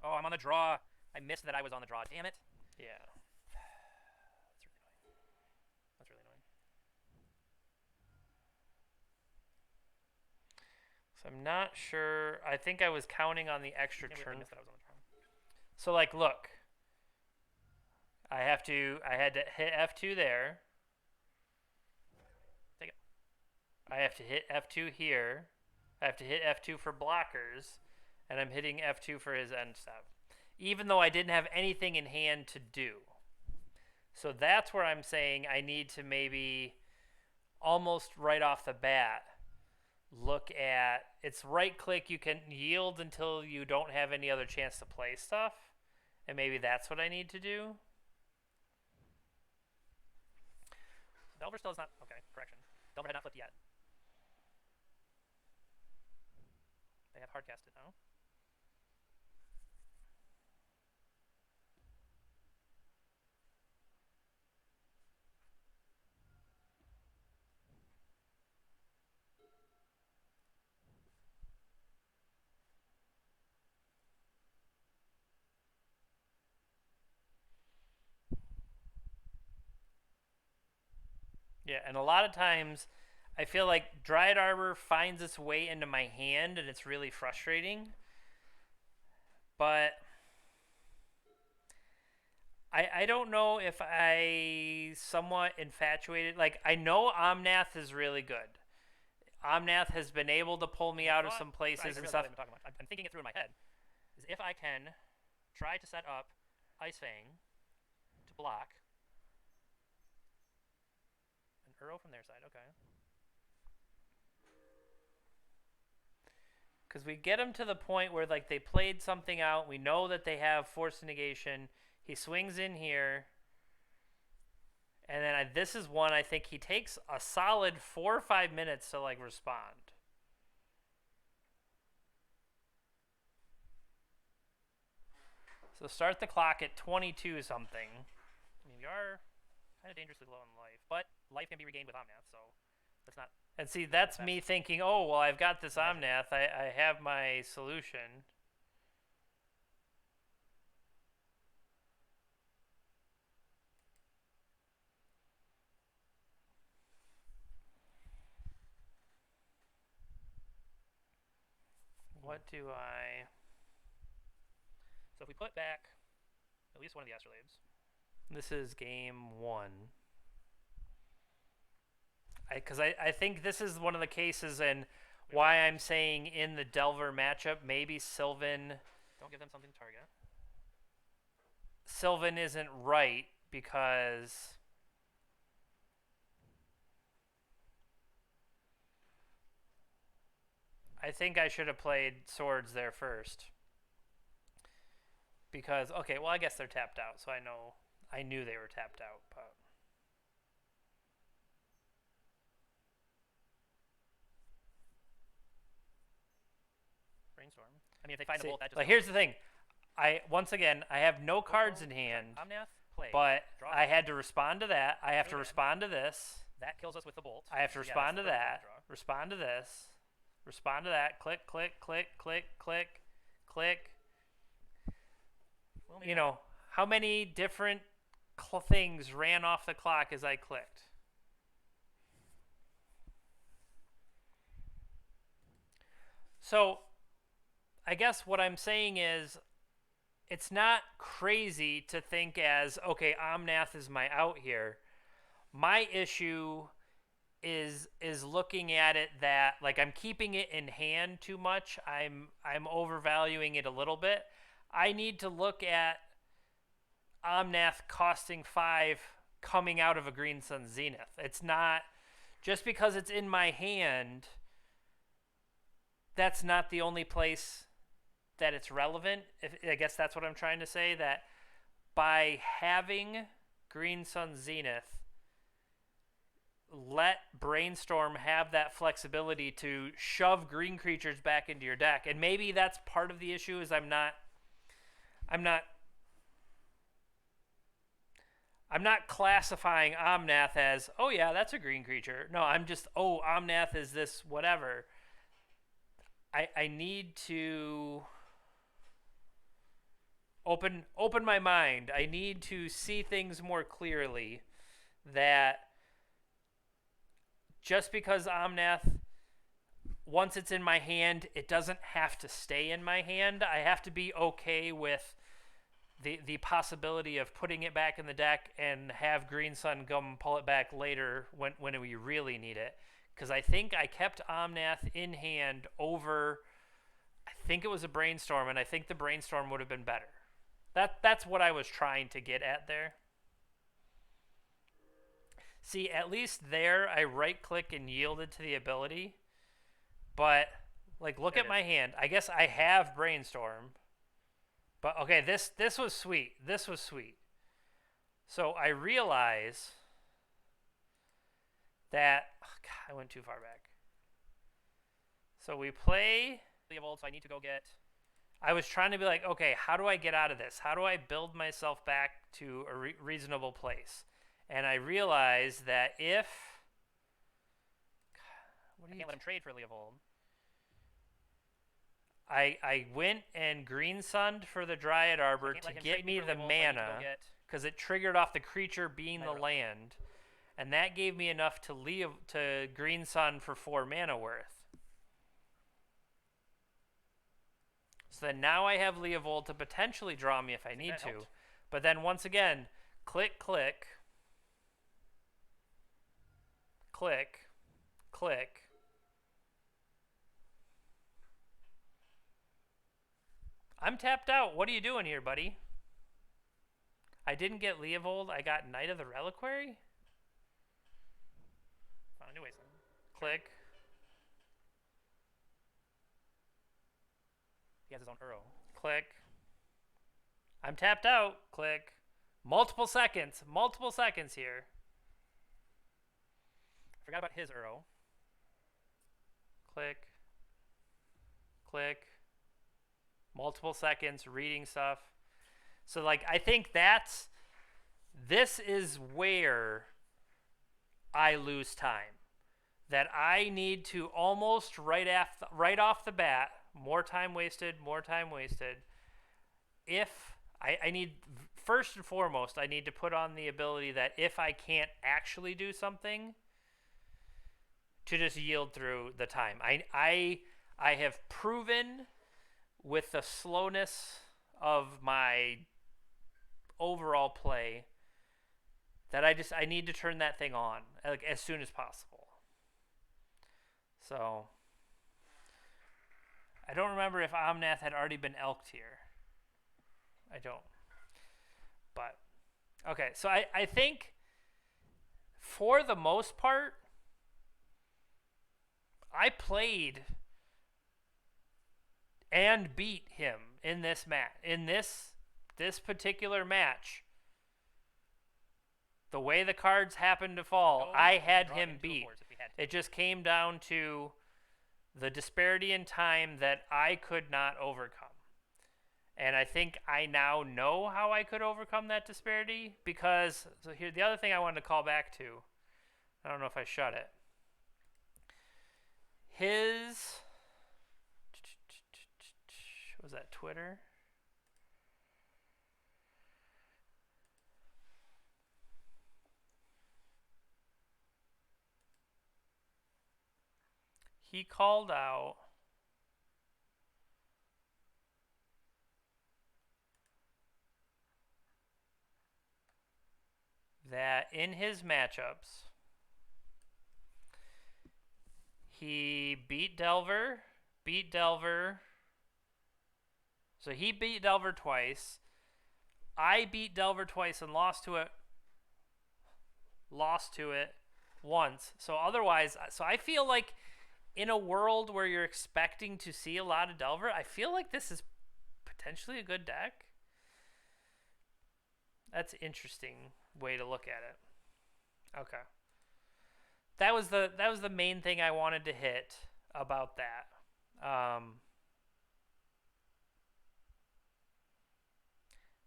Oh, I'm on the draw. I missed that I was on the draw. Damn it. Yeah. That's really annoying. So I'm not sure. I think I was counting on the extra I turn. missed that I was on the draw. So like, look, I had to hit F2 there. Take it. I have to hit F2 here. I have to hit F2 for blockers, and I'm hitting F2 for his end step, even though I didn't have anything in hand to do. So that's where I'm saying I need to maybe almost right off the bat look at it's right click. You can yield until you don't have any other chance to play stuff, and maybe that's what I need to do. Delver still is not. Okay, correction. Delver had not flipped yet. They have hard cast it now. Yeah, and a lot of times I feel like Dryad Arbor finds its way into my hand and it's really frustrating. But I don't know if I somewhat infatuated. Like, I know Omnath is really good. Omnath has been able to pull me out of some places and stuff. I'm thinking it through in my head. Is if I can try to set up Ice Fang to block an Uro from their side. Okay. Because we get them to the point where, like, they played something out. We know that they have force negation. He swings in here. And then this is one I think he takes a solid 4 or 5 minutes to, like, respond. So start the clock at 22 something. I mean, we are kind of dangerously low in life, but life can be regained with Omnath, so that's not. And see, that's me thinking, oh, well, I've got this Omnath. I have my solution. What do I... So if we put back at least one of the Astrolabes. This is game 1. Because I think this is one of the cases and why I'm saying in the Delver matchup, maybe Sylvan... Don't give them something to target. Sylvan isn't right because... I think I should have played swords there first. Because, okay, well, I guess they're tapped out, so I knew they were tapped out, but... Brainstorm. I mean, if they find a bolt, that just... Like, here's the thing. Once again, I have no cards in hand, Omnath, play. But I had to respond to that. I have to respond to this. That kills us with the bolt. I have to respond to that. Respond to this. Respond to that. Click, click, click, click, click, click. You know, how many different things ran off the clock as I clicked? So, I guess what I'm saying is, it's not crazy to think as, okay, Omnath is my out here. My issue is looking at it that, like, I'm keeping it in hand too much. I'm overvaluing it a little bit. I need to look at Omnath costing 5 coming out of a Green Sun Zenith. It's not, just because it's in my hand, that's not the only place that it's relevant. I guess that's what I'm trying to say, that by having Green Sun Zenith, let Brainstorm have that flexibility to shove green creatures back into your deck. And maybe that's part of the issue, is I'm not classifying Omnath as, oh yeah, that's a green creature. No, I'm just, oh, Omnath is this whatever. I need to open my mind. I need to see things more clearly, that just because Omnath, once it's in my hand, it doesn't have to stay in my hand. I have to be okay with the possibility of putting it back in the deck and have Green Sun come pull it back later when we really need it. Because I think I kept Omnath in hand over, I think it was a Brainstorm, and I think the Brainstorm would have been better. That's what I was trying to get at there. See, at least there I right click and yielded to the ability. But like look There at it my is. hand. I guess I have Brainstorm. But okay, this was sweet. This was sweet. So I realize that God, I went too far back. So we play. Leovold, so I need to go get. I was trying to be like, okay, how do I get out of this? How do I build myself back to a reasonable place? And I realized that if I can't let him trade for Leovold. I went and Green Sunned for the Dryad Arbor to get me the mana, because it triggered off the creature being the land, and that gave me enough to Green Sun for 4 mana worth. So then now I have Leovold to potentially draw me if I need to. Helped. But then once again, click, click, click, click. I'm tapped out. What are you doing here, buddy? I didn't get Leovold. I got Knight of the Reliquary. Found a new wasteland. Click. He has his own Uro. Click. I'm tapped out. Click. Multiple seconds. Multiple seconds here. I forgot about his Uro. Click. Click. Multiple seconds. Reading stuff. So, like, I think this is where I lose time. That I need to almost right off the bat, more time wasted. If I need, first and foremost, I need to put on the ability that if I can't actually do something, to just yield through the time. I have proven with the slowness of my overall play that I need to turn that thing on like as soon as possible. So I don't remember if Omnath had already been elked here. I don't. But okay, so I think for the most part I played and beat him in this match. In this particular match, the way the cards happened to fall, I had him beat. It just came down to the disparity in time that I could not overcome. And I think I now know how I could overcome that disparity because, so here, the other thing I wanted to call back to, I don't know if I shut it. Was that Twitter? He called out that in his matchups, he beat Delver. So he beat Delver twice. I beat Delver twice and lost to it once. So otherwise, so I feel like in a world where you're expecting to see a lot of Delver, I feel like this is potentially a good deck. That's an interesting way to look at it. Okay. That was the main thing I wanted to hit about that.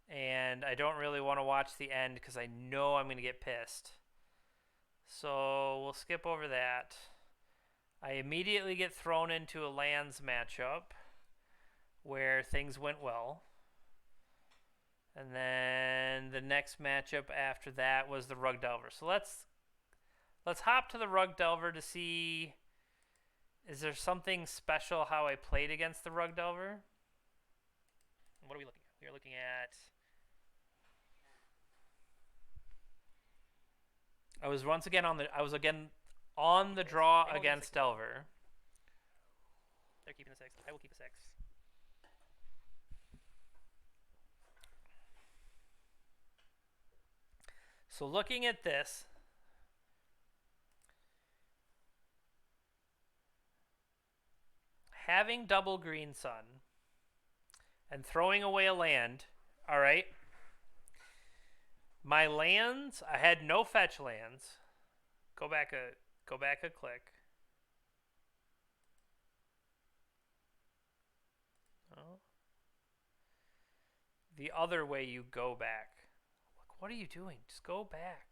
And I don't really want to watch the end because I know I'm going to get pissed. So we'll skip over that. I immediately get thrown into a lands matchup where things went well. And then the next matchup after that was the Rug Delver. So let's hop to the Rug Delver to see, is there something special how I played against the Rug Delver? What are we looking at? We are looking at I was once again on the. I was again on the draw against Delver. They're keeping a 6. I will keep a 6. So looking at this, having double green sun and throwing away a land. All right. My lands, I had no fetch lands. Go back a click. Oh. The other way you go back. Look, what are you doing? Just go back.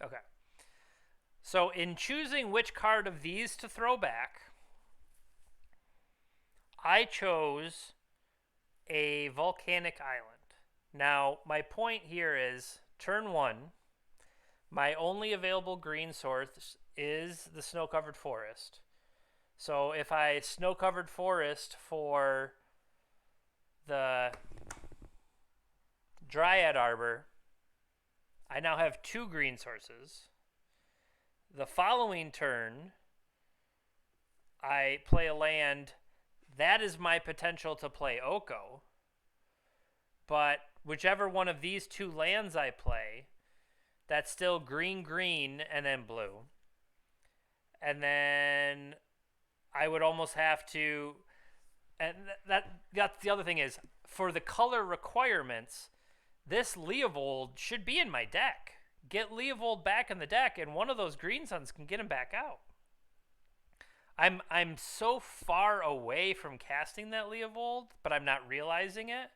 Okay. So in choosing which card of these to throw back, I chose a volcanic island. Now, my point here is turn 1, my only available green source is the snow-covered forest. So if I snow-covered forest for the Dryad Arbor, I now have 2 green sources. The following turn, I play a land. That is my potential to play Oko. But whichever one of these 2 lands I play, that's still green, green, and then blue. And then I would almost have to, and that's the other thing is, for the color requirements, this Leovold should be in my deck. Get Leovold back in the deck, and one of those green suns can get him back out. I'm so far away from casting that Leovold, but I'm not realizing it.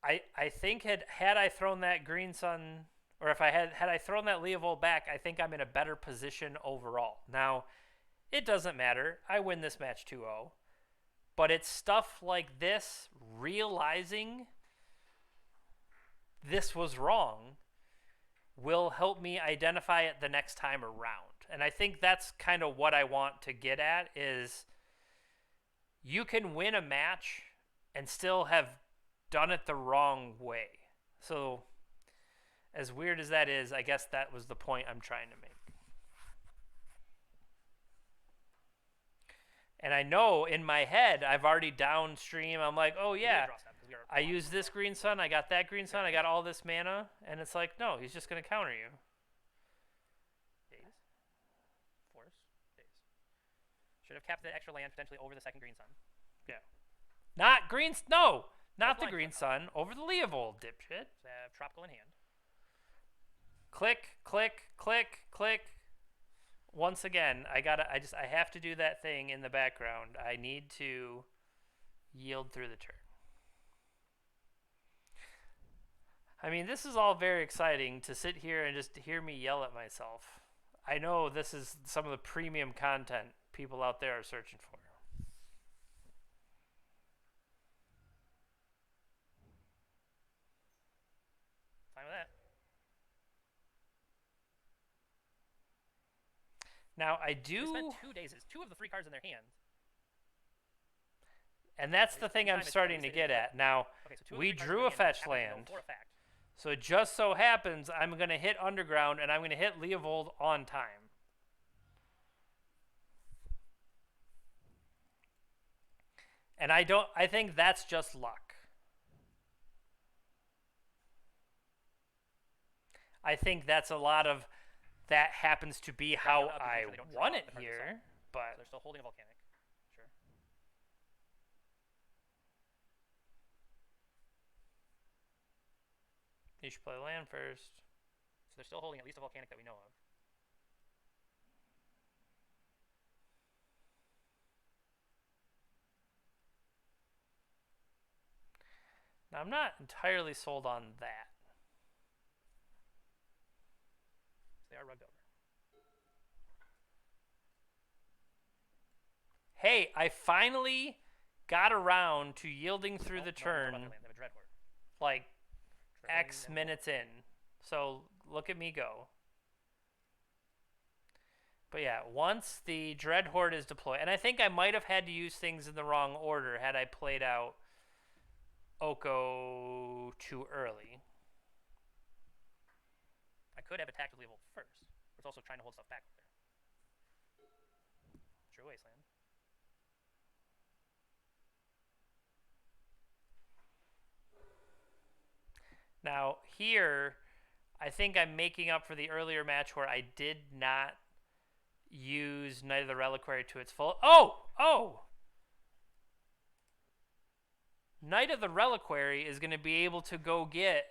I think had I thrown that green sun, or if I had I thrown that Leovold back, I think I'm in a better position overall. Now, it doesn't matter. I win this match 2-0. But it's stuff like this, realizing this was wrong, will help me identify it the next time around. And I think that's kind of what I want to get at is you can win a match and still have done it the wrong way. So as weird as that is, I guess that was the point I'm trying to make. And I know in my head, I've already downstream. I'm like, oh, yeah, I used this green sun. I got that green sun. I got all this mana. And it's like, no, he's just going to counter you. Days. Force. Days. Should have kept the extra land potentially over the second green sun. Yeah. Not green. No, not the green sun. Over the Leovold, dipshit. So I have Tropical in hand. Click, click, click, click. Once again, I have to do that thing in the background. I need to yield through the turn. I mean, this is all very exciting to sit here and just hear me yell at myself. I know this is some of the premium content people out there are searching for. Fine with that. Now, I do... They spent 2 days. 2 of the 3 cards in their hand. And that's the thing I'm starting to get at. Now, okay, so we drew a fetch land. So it just so happens I'm going to hit Underground and I'm going to hit Leovold on time. And I think that's just luck. I think that's a lot of... That happens to be how I won it here, but... So they're still holding a Volcanic. Sure. You should play land first. So they're still holding at least a Volcanic that we know of. Now, I'm not entirely sold on that. They are rugged over. Hey, I finally got around to yielding through the turn. They have a Dreadhorde. Like X minutes in. So look at me go. But yeah, once the Dreadhorde is deployed, and I think I might have had to use things in the wrong order had I played out Oko too early. I could have attacked with Lethal first. It's also trying to hold stuff back there. True Wasteland. Now, here, I think I'm making up for the earlier match where I did not use Knight of the Reliquary to its full. Oh! Oh! Knight of the Reliquary is going to be able to go get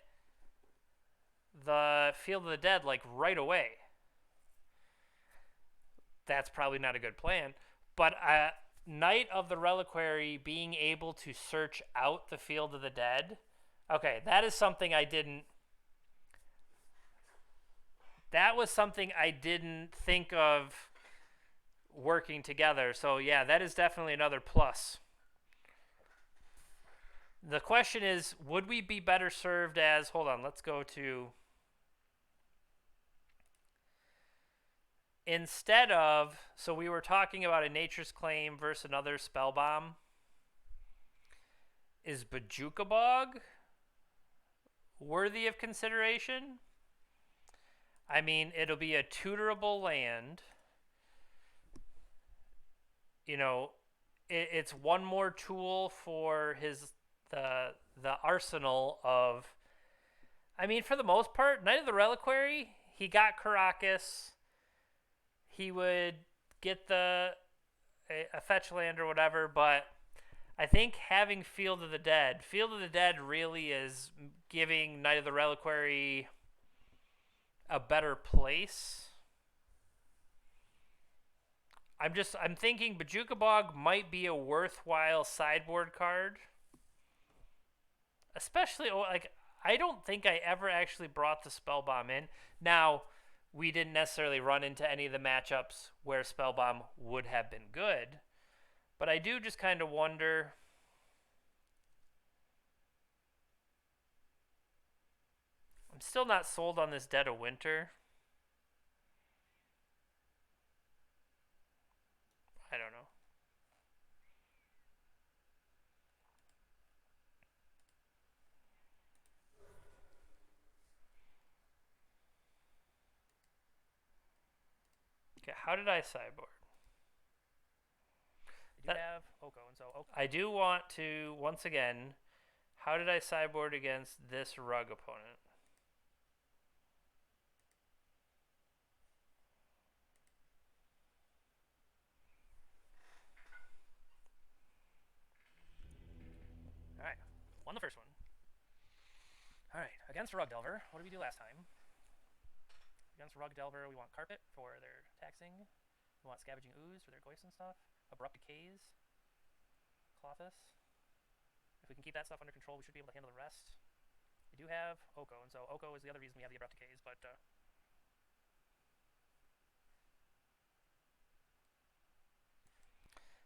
the Field of the Dead, like, right away. That's probably not a good plan. But Knight of the Reliquary being able to search out the Field of the Dead. Okay, that is something I didn't. That was something I didn't think of working together. So, yeah, that is definitely another plus. The question is, would we be better served as. Hold on, let's go to. Instead of. So, we were talking about a Nature's Claim versus another Spell Bomb. Is Bajuka Bog worthy of consideration? I mean, it'll be a tutorable land. You know, it's one more tool for the arsenal of. I mean, for the most part, Knight of the Reliquary, he got Caracas. He would get a fetch land or whatever, but I think having Field of the Dead really is giving Knight of the Reliquary a better place. I'm thinking Bajuka Bog might be a worthwhile sideboard card. Especially, like, I don't think I ever actually brought the Spell Bomb in. Now, we didn't necessarily run into any of the matchups where Spell Bomb would have been good. But I do just kind of wonder. I'm still not sold on this Dead of Winter. I don't know. Okay, how did I sideboard? You have Oko, and so Oko. I do want to, once again, how did I sideboard against this rug opponent? Alright, won the first one. Alright, against Rug Delver, what did we do last time? Against Rug Delver, we want Carpet for their taxing. We want Scavenging Ooze for their Goyfs and stuff. Abrupt Decays. Clothis. If we can keep that stuff under control, we should be able to handle the rest. We do have Oko, and so Oko is the other reason we have the Abrupt Decays, but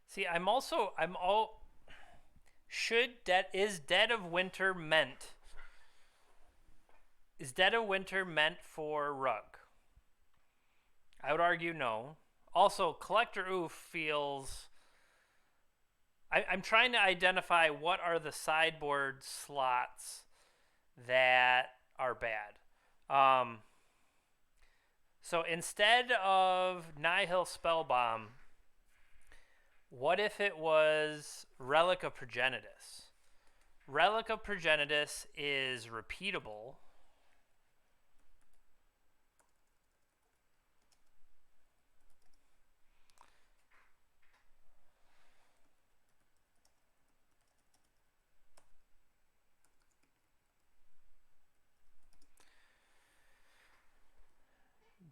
See, is Dead of Winter meant for Rug? I would argue no. Also, Collector Oof feels. I'm trying to identify what are the sideboard slots that are bad. So instead of Nihil Spellbomb, what if it was Relic of Progenitus? Relic of Progenitus is repeatable.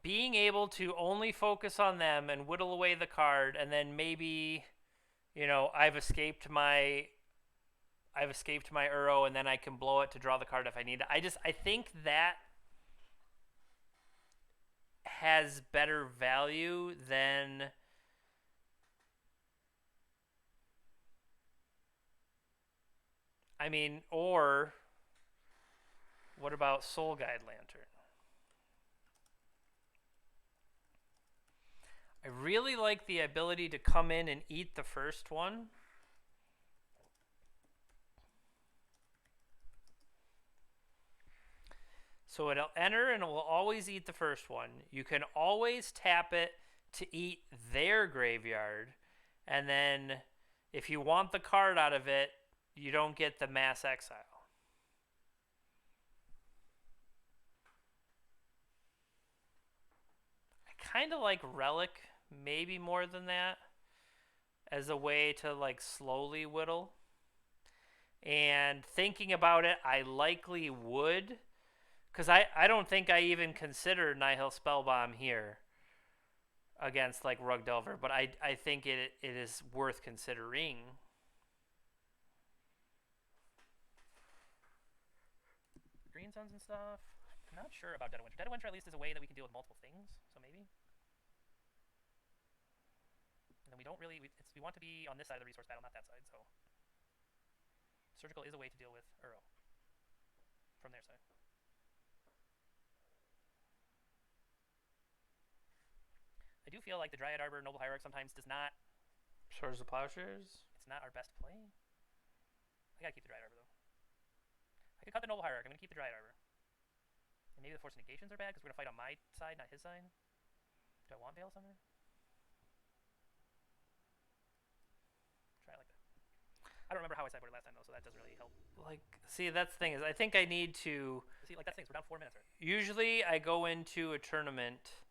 Being able to only focus on them and whittle away the card, and then maybe, I've escaped my Uro, and then I can blow it to draw the card if I need it. I think that has better value than. I mean, or what about Soul Guide Lantern? I really like the ability to come in and eat the first one. So it'll enter and it will always eat the first one. You can always tap it to eat their graveyard. And then if you want the card out of it, you don't get the mass exile. I kind of like Relic, maybe more than that, as a way to like slowly whittle. And thinking about it, I likely would. Because I don't think I even considered Nihil Spellbomb here against like Rug Delver, but I think it is worth considering. Green Suns and stuff. I'm not sure about Dead of Winter. Dead of Winter at least is a way that we can deal with multiple things, so maybe. And then we don't really, we want to be on this side of the resource battle, not that side, so. Surgical is a way to deal with Uro from their side. I do feel like the Dryad Arbor Noble Hierarch sometimes does not. Swords of Plowshares? It's not our best play. I gotta keep the Dryad Arbor though. I could cut the Noble Hierarch. I'm gonna keep the Dryad Arbor. And maybe the Force Negations are bad because we're gonna fight on my side, not his side. Do I want Veil Summoner? Try it like that. I don't remember how I sideboarded last time though, so that doesn't really help. Like, see, that's the thing is, I think I need to. See, like that's things. We're down 4 minutes. Right? Usually, I go into a tournament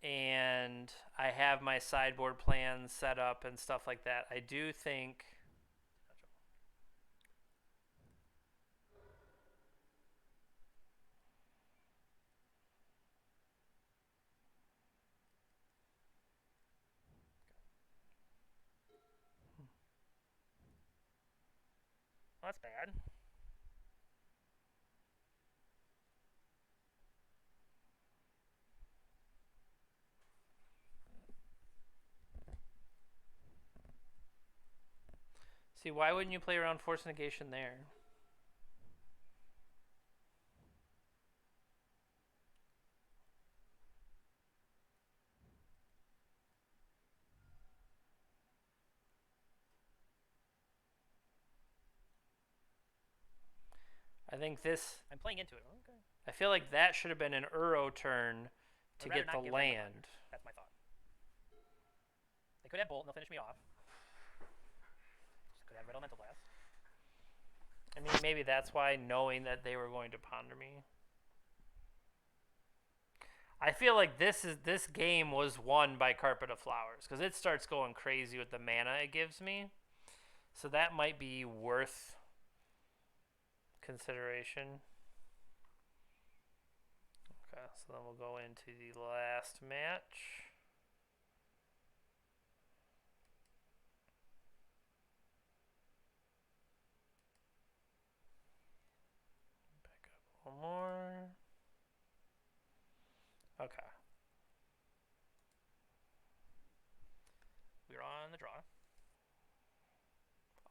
and I have my sideboard plans set up and stuff like that. I do think. Well, that's bad. See, why wouldn't you play around Force Negation there? I think this. I'm playing into it. Okay. I feel like that should have been an Uro turn to get the land. That's my thought. They could have Bolt and they'll finish me off. Just could have Red Elemental Blast. I mean, maybe that's why, knowing that they were going to ponder me. I feel like this game was won by Carpet of Flowers because it starts going crazy with the mana it gives me. So that might be worth consideration. Okay, so then we'll go into the last match. Back up a little more. Okay. We're on the draw.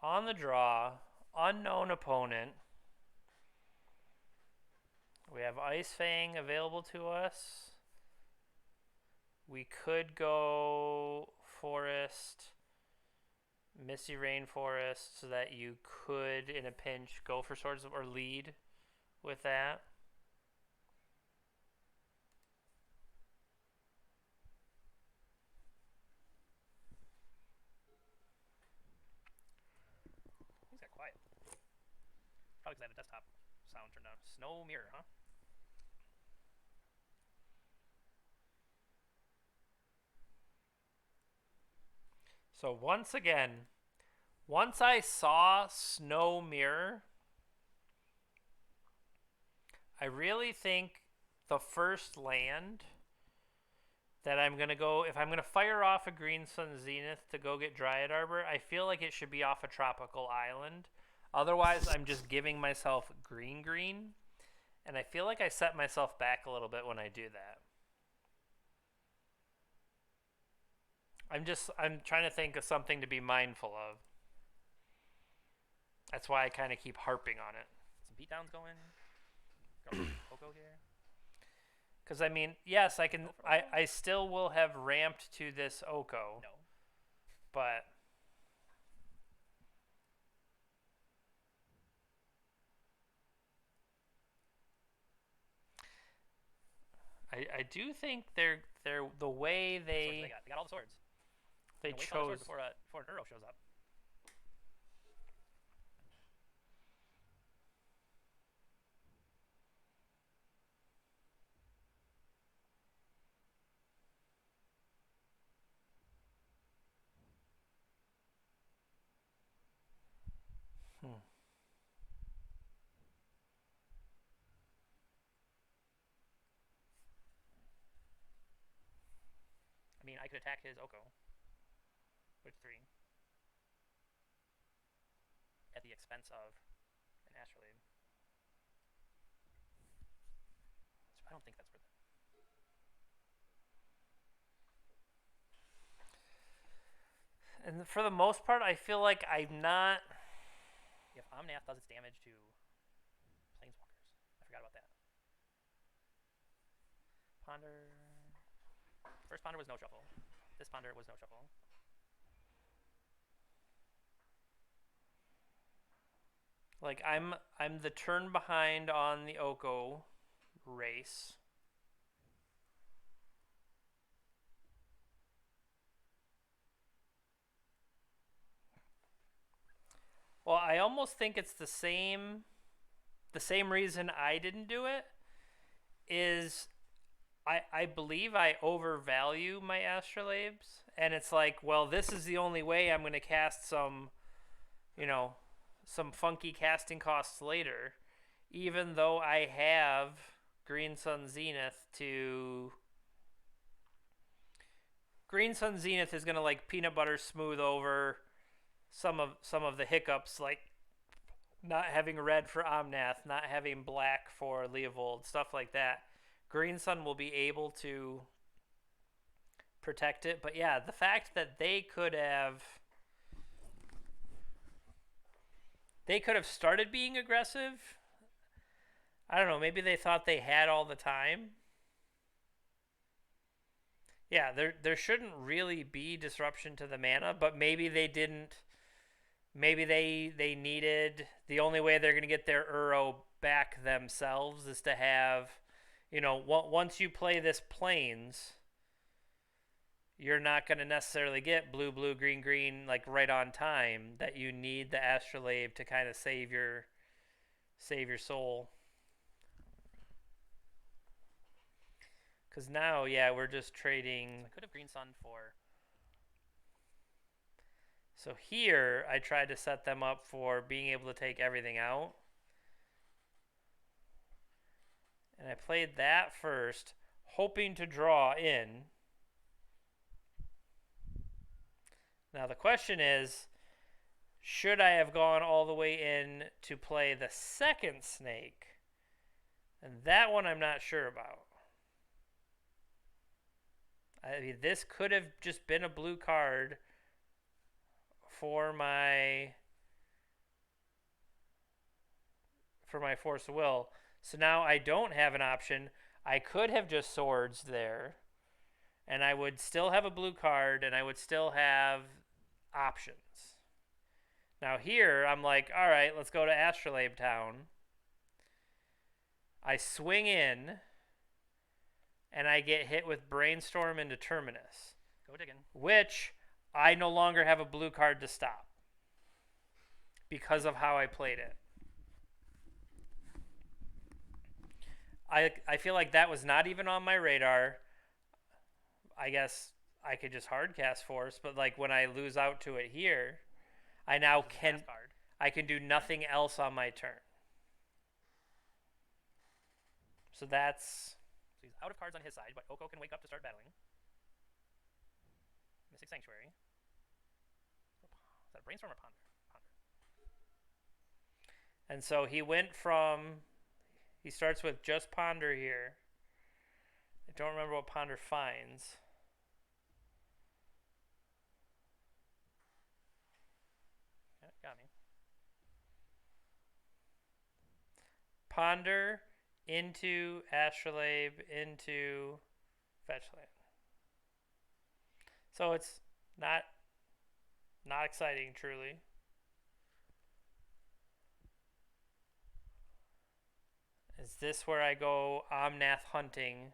On the draw, unknown opponent. We have Ice Fang available to us. We could go Forest, Misty Rainforest, so that you could, in a pinch, go for Swords of, or lead with that. Things got quiet. Probably because I have a desktop sound turned on. Snow Mirror, huh? So once again, once I saw Snow Mirror, I really think the first land that I'm going to go, if I'm going to fire off a Green Sun Zenith to go get Dryad Arbor, I feel like it should be off a tropical island. Otherwise, I'm just giving myself green, and I feel like I set myself back a little bit when I do that. I'm trying to think of something to be mindful of. That's why I kind of keep harping on it. Some beatdowns going. Coco here. Because, I mean, yes, I can. I still will have ramped to this Oko. No. But I do think they're the way What swords do they they got? They got all the swords. they Wait on the swords chose. before an Uro shows up. Hmm. I mean, I could attack his Oko with 3 at the expense of an Astrolabe. I don't think that's worth it. And for the most part, I feel like I'm not. If Omnath does its damage to Planeswalkers, I forgot about that. Ponder. First Ponder was no shuffle. This Ponder was no shuffle. Like I'm the turn behind on the Oko race. Well, I almost think it's the same reason I didn't do it is I believe I overvalue my astrolabes, and it's like, well, this is the only way I'm going to cast some, you know, some funky casting costs later, even though I have Green Sun Zenith to. Green Sun Zenith is going to like peanut butter smooth over some of the hiccups, like not having red for Omnath, not having black for Leovold, stuff like that. Green Sun will be able to protect it. But yeah, the fact that they could have started being aggressive. I don't know, maybe they thought they had all the time. Yeah, there shouldn't really be disruption to the mana, but maybe they didn't. Maybe they needed the only way they're going to get their Uro back themselves is to have, once you play this Plains, you're not going to necessarily get blue, blue, green, green like right on time. That you need the Astrolabe to kind of save your soul. Because now, yeah, we're just trading. So I could have Green Sun for. So here, I tried to set them up for being able to take everything out. And I played that first, hoping to draw in. Now the question is, should I have gone all the way in to play the second snake? And that one I'm not sure about. I mean, this could have just been a blue card for my Force of Will. So now I don't have an option. I could have just swords there, and I would still have a blue card, and I would still have options. Now here, I'm like, all right, let's go to Astrolabe Town. I swing in, and I get hit with Brainstorm into Terminus. Go digging. Which I no longer have a blue card to stop because of how I played it. I feel like that was not even on my radar. I guess I could just hardcast Force, but like when I lose out to it here, I now can do nothing else on my turn. So that's. So he's out of cards on his side, but Oko can wake up to start battling. Mystic Sanctuary. Is that Brainstorm or Ponder? Ponder. And so he went from. He starts with just Ponder here. I don't remember what Ponder finds. Yeah, got me. Ponder into Astrolabe into Fetchland. So it's not exciting, truly. Is this where I go Omnath hunting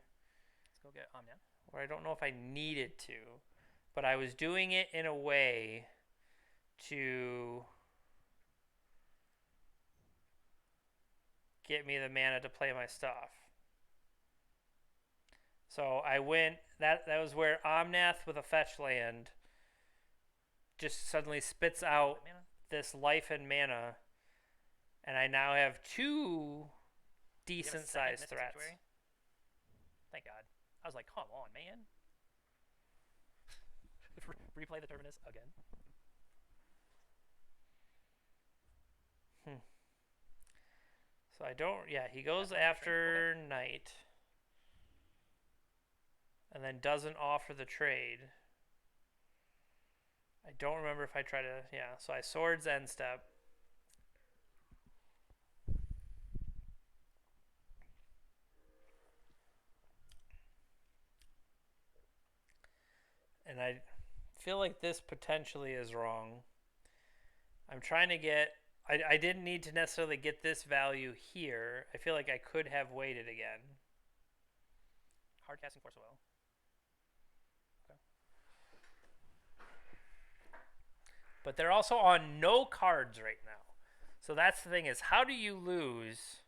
Let's go get Omnia. Or I don't know if I needed to, but I was doing it in a way to get me the mana to play my stuff. So I went, that was where Omnath with a fetch land just suddenly spits out this life and mana, and I now have two decent sized threats. Sanctuary? Thank God. I was like, come on, man. Replay the Terminus again. So I don't, yeah, he goes after Knight. And then doesn't offer the trade. I don't remember if I try to, yeah. So I swords end step. And I feel like this potentially is wrong. I'm trying to get, I didn't need to necessarily get this value here. I feel like I could have waited again. Hard casting Force of Will. Okay. But they're also on no cards right now. So that's the thing, is how do you lose?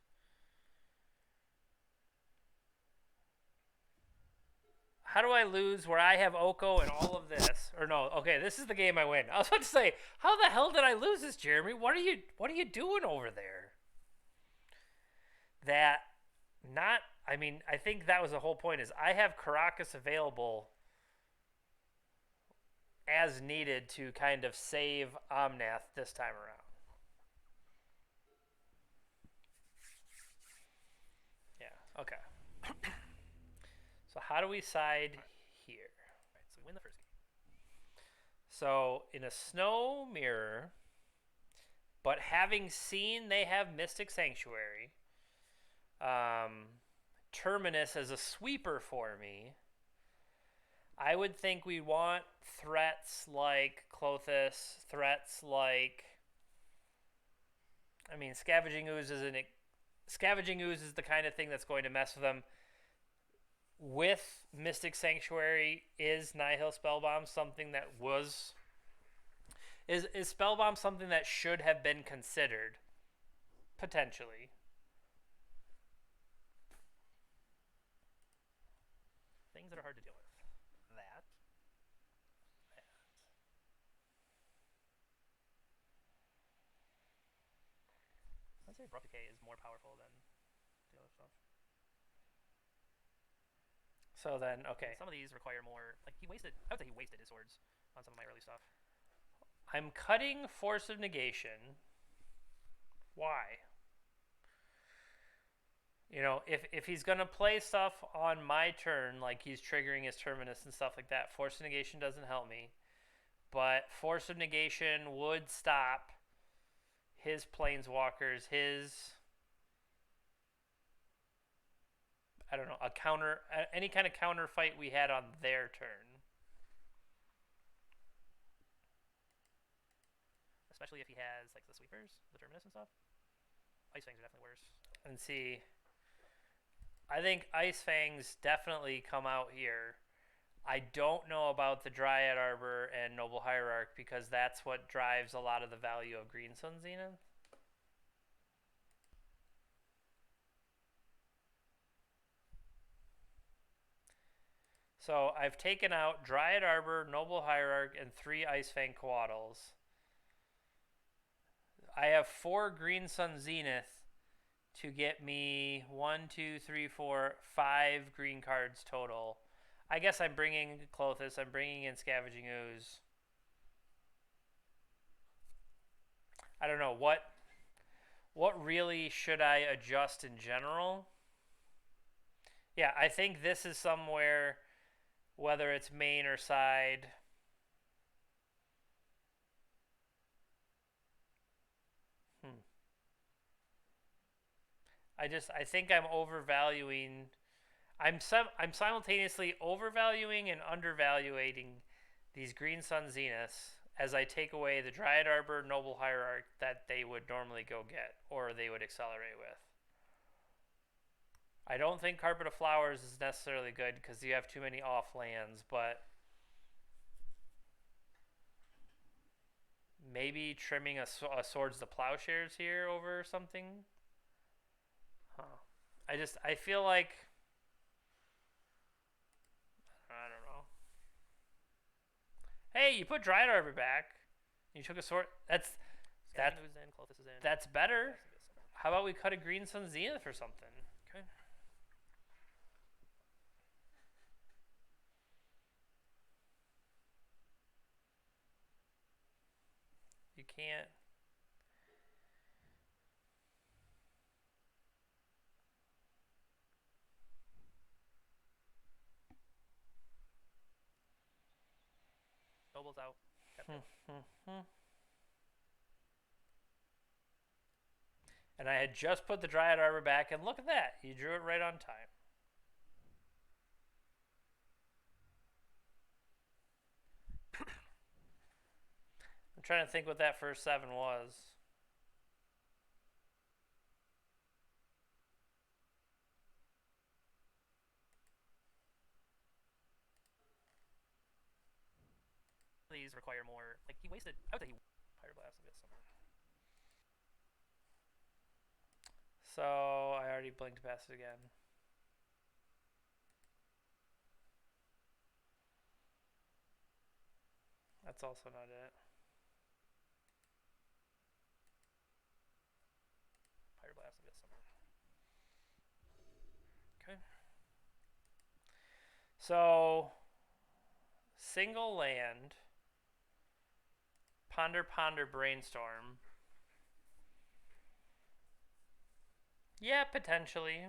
How do I lose where I have Oko and all of this? Or no, okay, this is the game I win. I was about to say, how the hell did I lose this, Jeremy? What are you doing over there? That not, I mean, I think that was the whole point, is I have Caracas available as needed to kind of save Omnath this time around. Yeah, okay. So how do we side here? All right, so we win the first game. So in a snow mirror, but having seen they have Mystic Sanctuary, Terminus as a sweeper for me, I would think we want threats like Klothys, threats like, I mean, Scavenging Ooze is the kind of thing that's going to mess with them. With Mystic Sanctuary, is Nihil Spellbomb something that was... Is Spellbomb something that should have been considered? Potentially. Things that are hard to deal with. That. I'd say Abrupt Decay is more powerful than the other stuff. So then, okay. Some of these require more, like I would say he wasted his swords on some of my early stuff. I'm cutting Force of Negation. Why? You know, if he's going to play stuff on my turn, like he's triggering his Terminus and stuff like that, Force of Negation doesn't help me. But Force of Negation would stop his Planeswalkers, I don't know, any kind of counter fight we had on their turn. Especially if he has, like, the sweepers, the Terminus and stuff. Ice Fangs are definitely worse. And see, I think Ice Fangs definitely come out here. I don't know about the Dryad Arbor and Noble Hierarch, because that's what drives a lot of the value of Green Sun Zenith. So I've taken out Dryad Arbor, Noble Hierarch, and 3 Ice Fang Coatls. I have 4 Green Sun Zenith to get me 1, 2, 3, 4, 5 green cards total. I guess I'm bringing Klothys. I'm bringing in Scavenging Ooze. I don't know. What really should I adjust in general? Yeah, I think this is somewhere, whether it's main or side. I think I'm overvaluing. I'm simultaneously overvaluing and undervaluing these Green Sun Zeniths as I take away the Dryad Arbor, Noble Hierarch that they would normally go get, or they would accelerate with. I don't think Carpet of Flowers is necessarily good because you have too many off lands, but maybe trimming a Swords to Plowshares here over something. Huh. I feel like I don't know. Hey, you put Dryad Arbor back. You took a sword. That Moves in, Clothis is in. that's better. Blast and Ghost Summer. How about we cut a Green Sun Zenith or something? Okay. You can't. Noble's out. Kept it. And I had just put the Dryad Arbor back, and look at that. You drew it right on time. I'm trying to think what that first 7 was. These require more. Like, he wasted. I would say he. Pyroblast and Ghost Summer. So I already blinked past it again. That's also not it. Pyroblast and Ghost Summer. Okay. So single land, ponder, ponder, brainstorm. Yeah, potentially.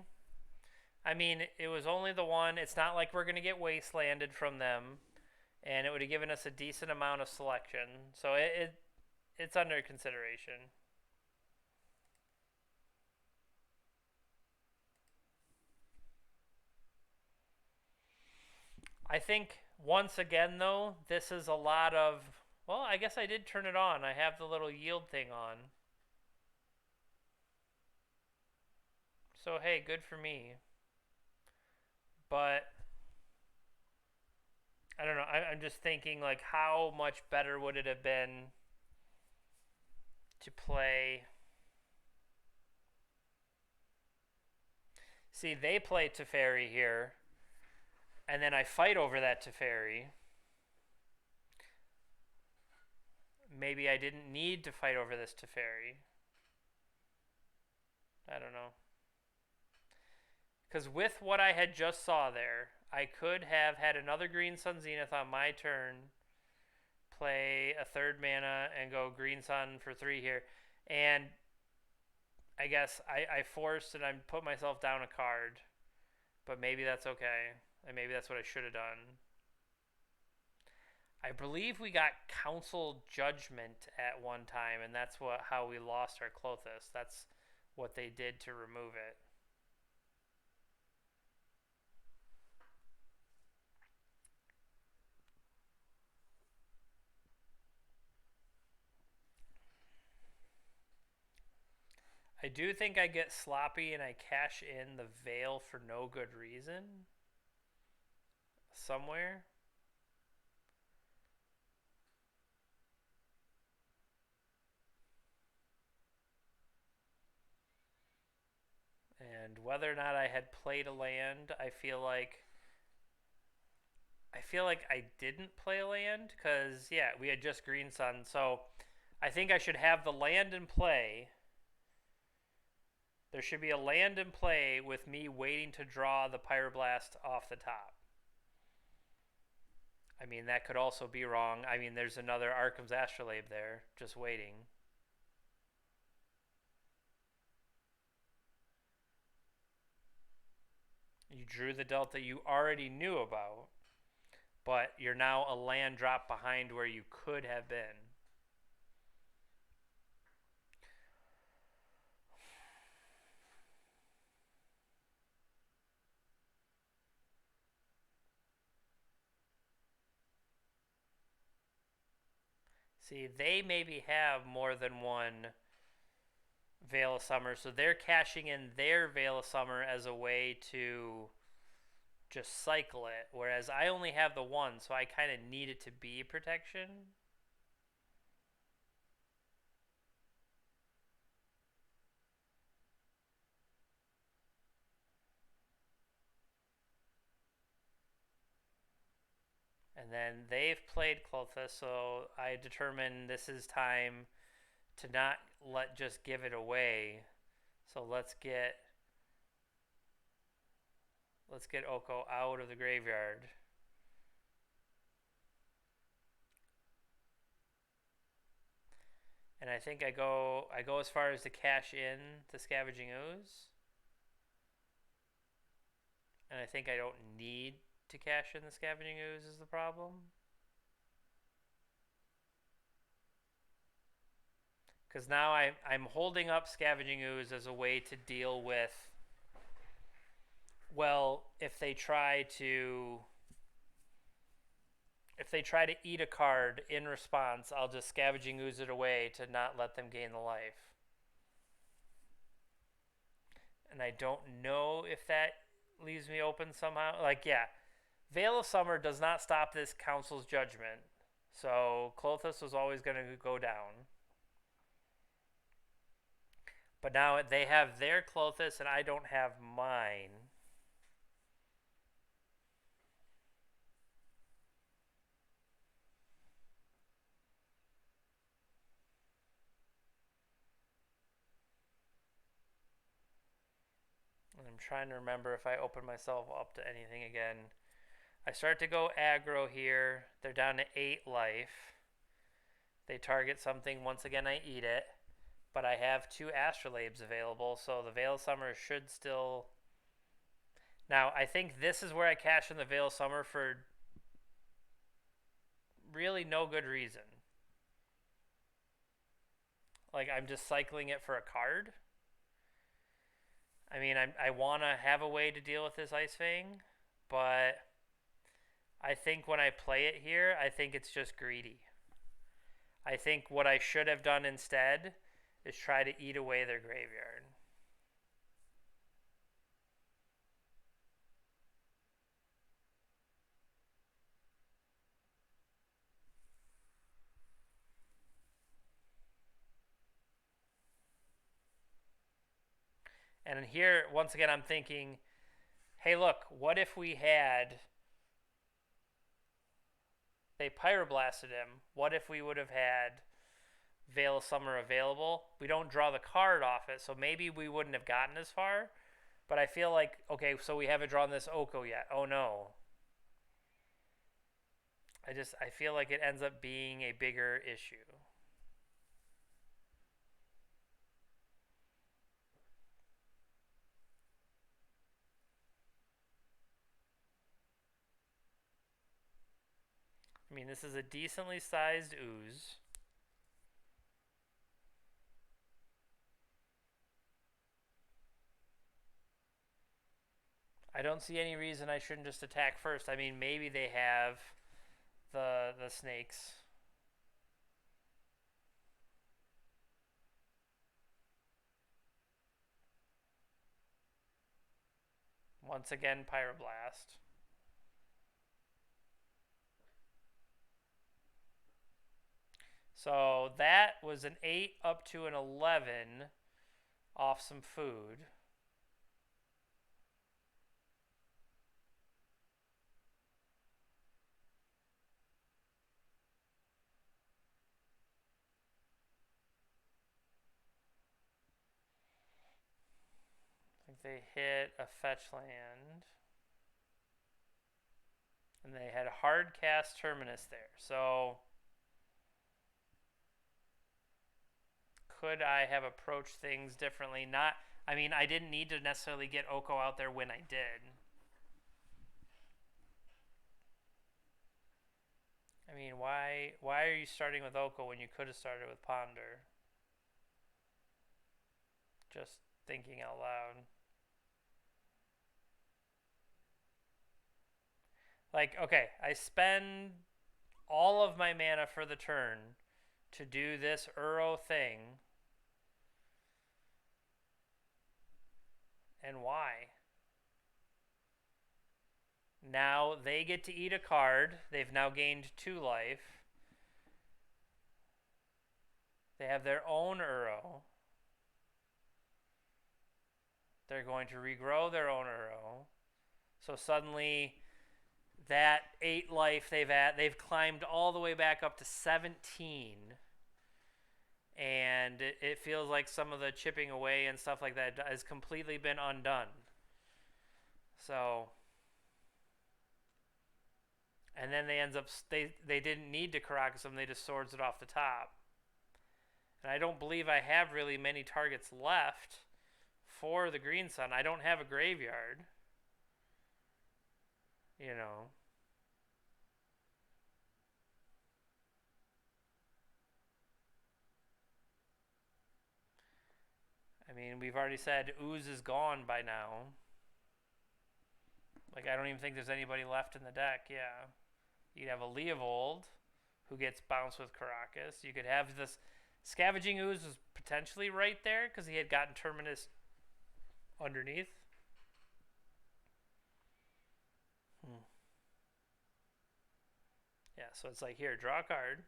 I mean, it was only the one. It's not like we're going to get wastelanded from them, and it would have given us a decent amount of selection. So it's under consideration. I think once again though, this is a lot of well, I guess I did turn it on. I have the little yield thing on. So hey, good for me. But I don't know. I'm just thinking like how much better would it have been to play. See, they play Teferi here, and then I fight over that Teferi. Maybe I didn't need to fight over this Teferi. I don't know. Because with what I had just saw there, I could have had another Green Sun Zenith on my turn, play a third mana, and go Green Sun for 3 here. And I guess I forced and I put myself down a card. But maybe that's okay. And maybe that's what I should have done. I believe we got Council Judgment at one time, and that's how we lost our Clothis. That's what they did to remove it. I do think I get sloppy and I cash in the Veil for no good reason somewhere. And whether or not I had played a land, I feel like I didn't play a land because yeah, we had just Green Sun. So I think I should have the land in play. There should be a land in play with me waiting to draw the Pyroblast off the top. I mean, that could also be wrong. I mean, there's another Arkham's Astrolabe there, just waiting. You drew the delta you already knew about, but you're now a land drop behind where you could have been. See, they maybe have more than one Veil of Summer. So they're cashing in their Veil of Summer as a way to just cycle it. Whereas I only have the one, so I kind of need it to be protection. And then they've played Clothis, so I determined this is time to not just give it away. So let's get Oko out of the graveyard. And I think I go as far as to cash in the Scavenging Ooze. And I think I don't need to cash in the Scavenging Ooze is the problem. Because now I'm holding up Scavenging Ooze as a way to deal with, well, if they try to eat a card in response, I'll just Scavenging Ooze it away to not let them gain the life. And I don't know if that leaves me open somehow. Like, yeah, Veil of Summer does not stop this council's judgment. So Clothis was always going to go down. But now they have their Clothis and I don't have mine. And I'm trying to remember if I open myself up to anything again. I start to go aggro here. They're down to 8 life. They target something. Once again, I eat it. But I have 2 Astrolabes available, so the Veil of Summer should still... Now, I think this is where I cash in the Veil of Summer for really no good reason. Like, I'm just cycling it for a card. I mean, I want to have a way to deal with this Ice Fang, but I think when I play it here, I think it's just greedy. I think what I should have done instead is try to eat away their graveyard. And here, once again, I'm thinking, hey, look, what if we had... They Pyroblasted him. What if we would have had Veil of Summer available? We don't draw the card off it, so maybe we wouldn't have gotten as far. But I feel like, okay, so we haven't drawn this Oko yet. Oh no. I feel like it ends up being a bigger issue. I mean, this is a decently sized ooze. I don't see any reason I shouldn't just attack first. I mean, maybe they have the snakes. Once again, Pyroblast. So that was an 8 up to an 11 off some food. I think they hit a fetch land. And they had a hard cast Terminus there. So could I have approached things differently? Not, I mean, I didn't need to necessarily get Oko out there when I did. I mean, why are you starting with Oko when you could have started with Ponder? Just thinking out loud. Like, okay, I spend all of my mana for the turn to do this Uro thing. And why? Now they get to eat a card. They've now gained 2 life. They have their own Uro. They're going to regrow their own Uro. So suddenly that 8 life they've climbed all the way back up to 17. And it feels like some of the chipping away and stuff like that has completely been undone. So, and then they didn't need to Caracas them, they just swords it off the top. And I don't believe I have really many targets left for the Green Sun. I don't have a graveyard. You know. I mean, we've already said Ooze is gone by now. Like, I don't even think there's anybody left in the deck, yeah. You'd have a Leovold, who gets bounced with Caracas. You could have this... Scavenging Ooze was potentially right there, because he had gotten Terminus underneath. Yeah, so it's like, here, draw a card.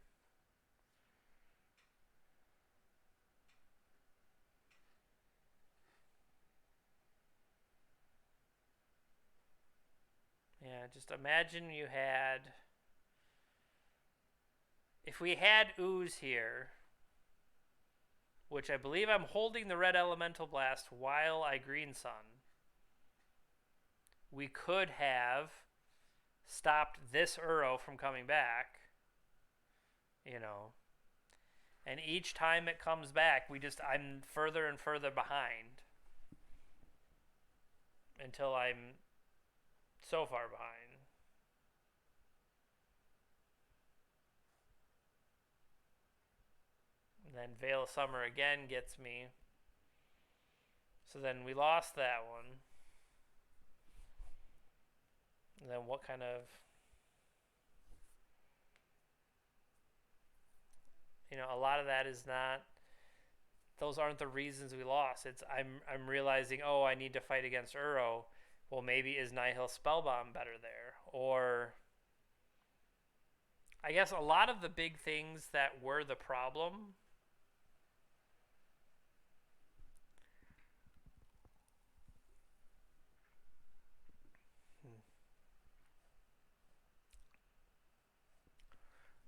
Yeah, just imagine you had... If we had Ooze here, which I believe I'm holding the red Elemental Blast while I Green Sun, we could have stopped this Uro from coming back, you know. And each time it comes back, I'm further and further behind until I'm so far behind. And then Veil of Summer again gets me. So then we lost that one. And then what kind of... You know, a lot of that is not... Those aren't the reasons we lost. It's I'm realizing, oh, I need to fight against Uro. Well, maybe is Nihil Spellbomb better there? Or... I guess a lot of the big things that were the problem...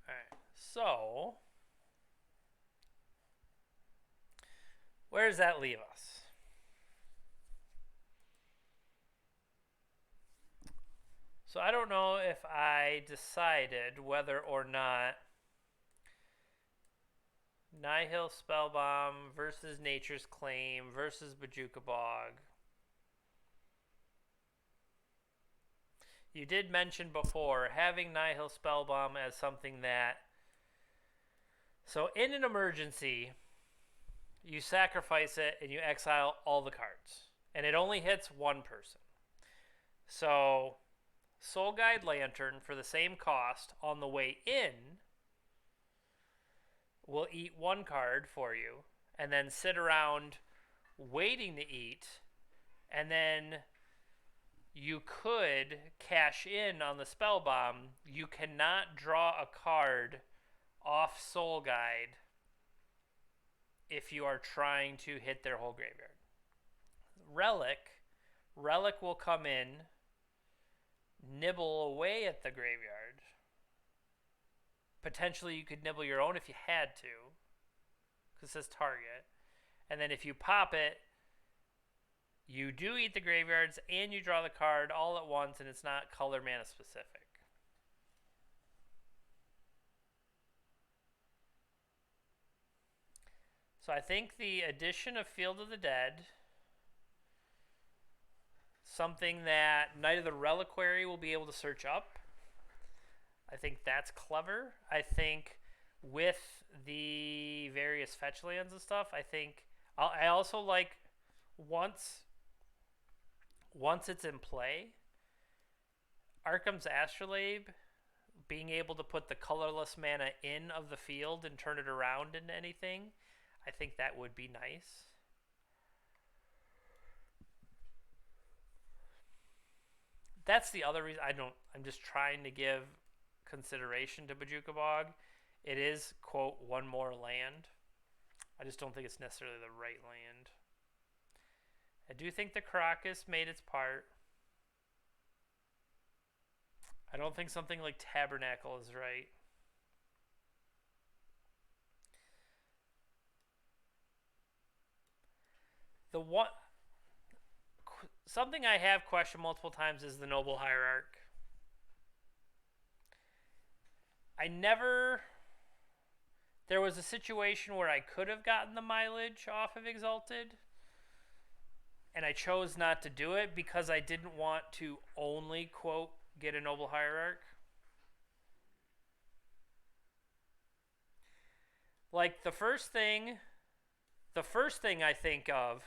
Alright, so... Where does that leave us? So I don't know if I decided whether or not Nihil Spellbomb versus Nature's Claim versus Bojuka Bog. You did mention before having Nihil Spellbomb as something that... So in an emergency, you sacrifice it and you exile all the cards. And it only hits one person. So Soul Guide Lantern, for the same cost, on the way in, will eat one card for you, and then sit around waiting to eat, and then you could cash in on the Spell Bomb. You cannot draw a card off Soul Guide if you are trying to hit their whole graveyard. Relic will come in, nibble away at the graveyard. Potentially you could nibble your own if you had to, because it says target. And then if you pop it, you do eat the graveyards and you draw the card all at once, and it's not color mana specific. So I think the addition of Field of the Dead, something that Knight of the Reliquary will be able to search up, I think that's clever. I think with the various fetch lands and stuff, I also like once it's in play, Arkham's Astrolabe, being able to put the colorless mana in of the field and turn it around into anything, I think that would be nice. that's the other reason I don't. I'm just trying to give consideration to Bajuka Bog. It is quote one more land. I just don't think it's necessarily the right land. I do think the Caracas made its part. I don't think something like Tabernacle is right. The one something I have questioned multiple times is the Noble Hierarch. I never. There was a situation where I could have gotten the mileage off of Exalted, and I chose not to do it because I didn't want to only, quote, get a Noble Hierarch. Like the first thing I think of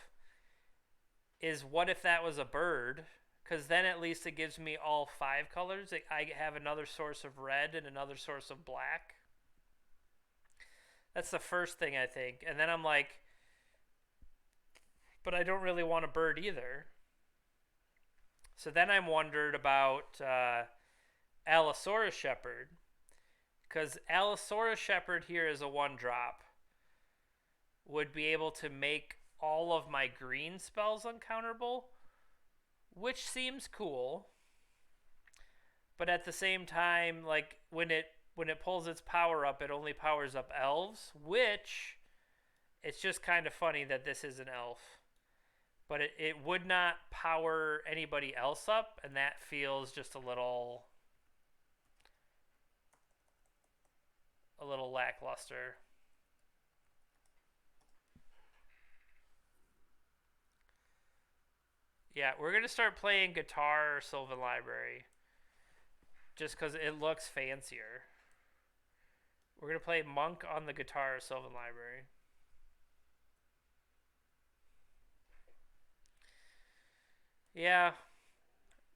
is what if that was a bird? Because then at least it gives me all 5 colors. I have another source of red and another source of black. That's the first thing I think. And then I'm like, but I don't really want a bird either. So then I'm wondered about Allosaurus Shepherd. Because Allosaurus Shepherd here is a 1-drop. Would be able to make all of my green spells uncounterable, which seems cool. But at the same time, like when it pulls its power up, it only powers up elves, which it's just kind of funny that this is an elf. But it would not power anybody else up, and that feels just a little lackluster. Yeah, we're going to start playing Guitar or Sylvan Library just because it looks fancier. We're going to play Monk on the Guitar or Sylvan Library. Yeah,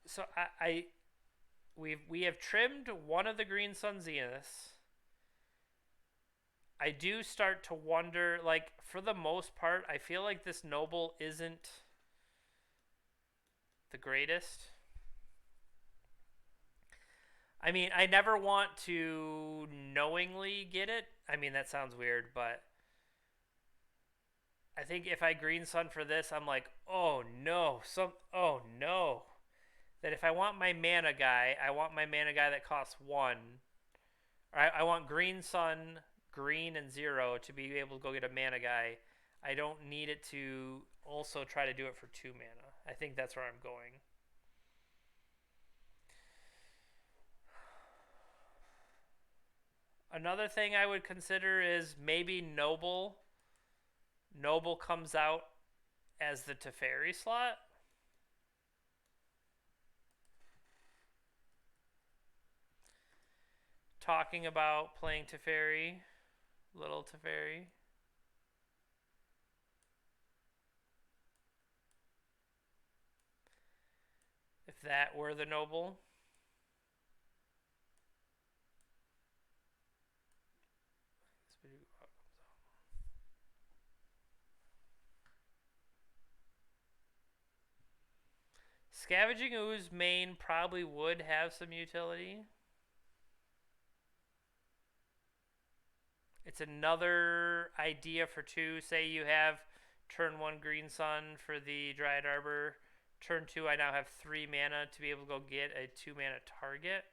so we have trimmed one of the Green Sun Zeniths. I do start to wonder, like, for the most part, I feel like this Noble isn't the greatest. I mean, I never want to knowingly get it. I mean, that sounds weird, but I think if I Green Sun for this, I'm like, oh no, oh no. That if I want my mana guy, I want my mana guy that costs 1. I want Green Sun, green, and 0 to be able to go get a mana guy. I don't need it to also try to do it for 2 mana. I think that's where I'm going. Another thing I would consider is maybe Noble. Noble comes out as the Teferi slot. Talking about playing Teferi, little Teferi. If that were the Noble. Scavenging Ooze main probably would have some utility. It's another idea for 2. Say you have turn 1 Green Sun for the Dryad Arbor. Turn 2, I now have 3 mana to be able to go get a 2 mana target.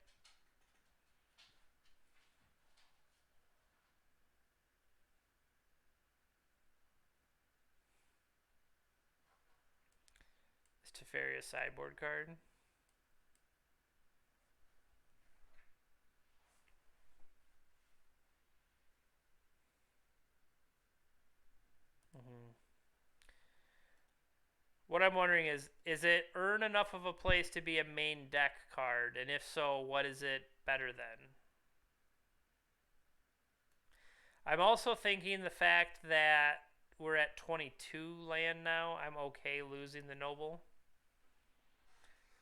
Is Teferi a sideboard card? Mm-hmm. What I'm wondering is it earn enough of a place to be a main deck card? And if so, what is it better than? I'm also thinking the fact that we're at 22 land now, I'm okay losing the Noble.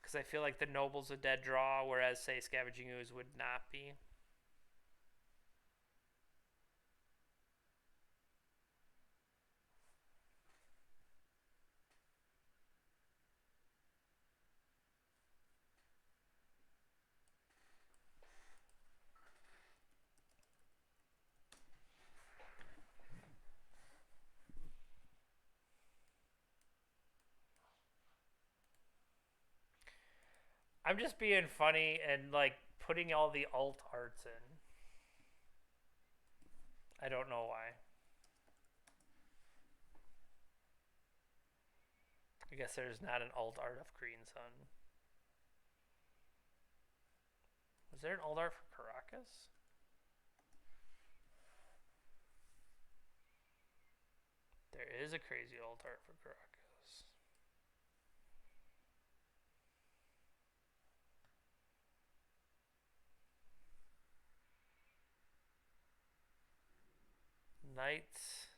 Because I feel like the Noble's a dead draw, whereas, say, Scavenging Ooze would not be. I'm just being funny and like putting all the alt arts in. I don't know why. I guess there's not an alt art of Green Sun. Was there an alt art for Caracas? There is a crazy alt art for Caracas. Knights.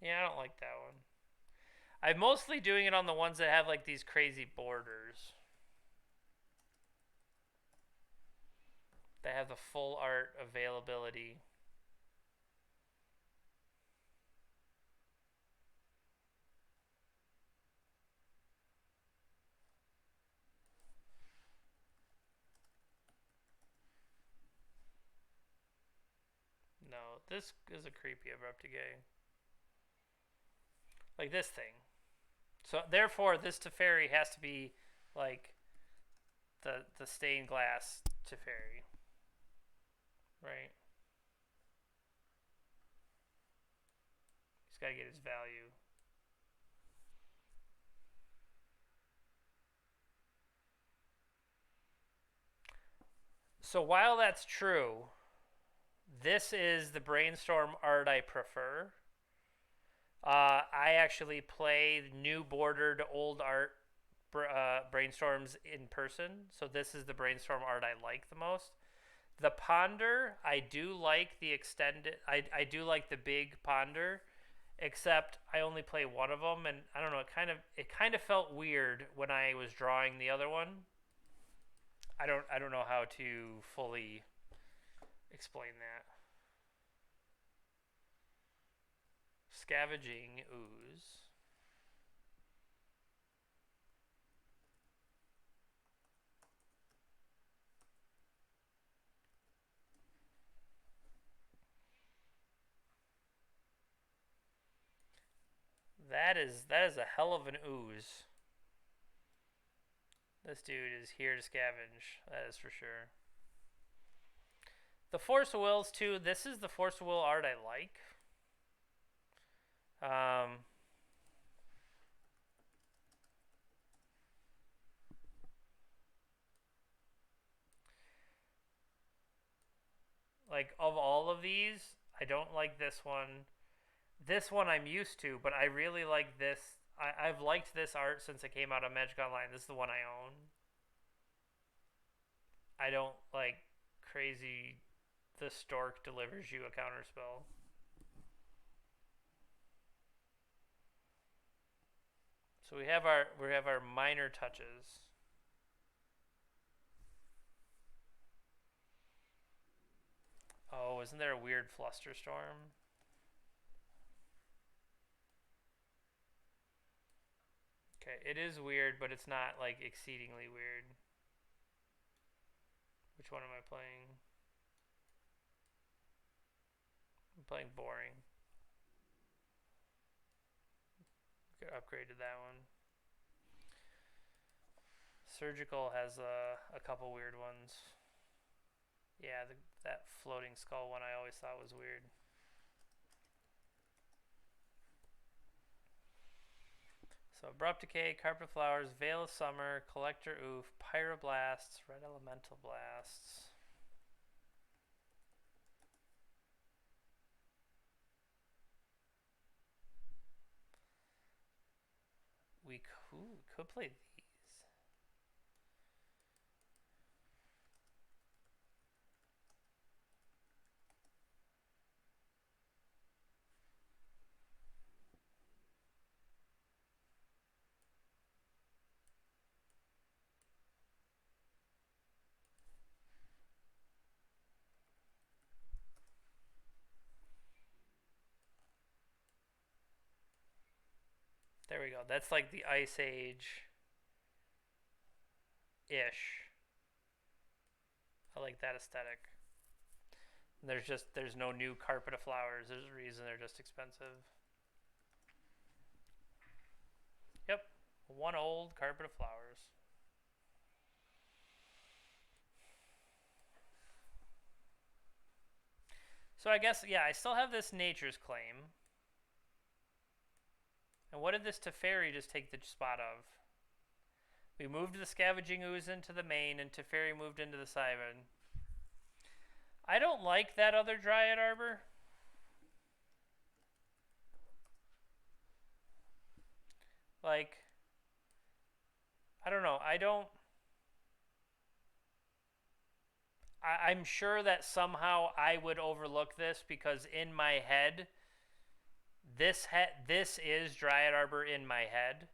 Yeah, I don't like that one. I'm mostly doing it on the ones that have like these crazy borders. That have the full art availability. No, this is a creepy Abruptigay. Like this thing. So therefore, this Teferi has to be like the stained glass Teferi, right? He's got to get his value. So while that's true, this is the brainstorm art I prefer. I actually play new bordered old art brainstorms in person, so this is the brainstorm art I like the most. The ponder, I do like the extended. I do like the big ponder, except I only play one of them, and I don't know. It kind of felt weird when I was drawing the other one. I don't know how to fully explain that. Scavenging ooze. That is a hell of an ooze. This dude is here to scavenge. That is for sure. The Force of Wills too. This is the Force of Will art I like. Um, like of all of these, I don't like this one. This one I'm used to, but I really like this. I've liked this art since it came out on Magic Online. This is the one I own. I don't like crazy. The stork delivers you a counterspell. So we have our minor touches. Oh, isn't there a weird flusterstorm? Okay, it is weird, but it's not like exceedingly weird. Which one am I playing? I'm playing boring. Could upgraded that one. Surgical has a couple weird ones. Yeah, that floating skull one I always thought was weird. So Abrupt Decay, Carpet Flowers, Veil of Summer, Collector Oof, Pyroblasts, Red Elemental Blasts. We could play these. There we go. That's like the Ice Age ish. like that aesthetic. And there's no new carpet of flowers. There's a reason they're just expensive. Yep, one old carpet of flowers. So I guess, yeah, I still have this nature's claim. And what did this Teferi just take the spot of? We moved the Scavenging Ooze into the main, and Teferi moved into the Siren. I don't like that other Dryad Arbor. Like, I don't know. I'm sure that somehow I would overlook this because in my head, this is Dryad Arbor in my head.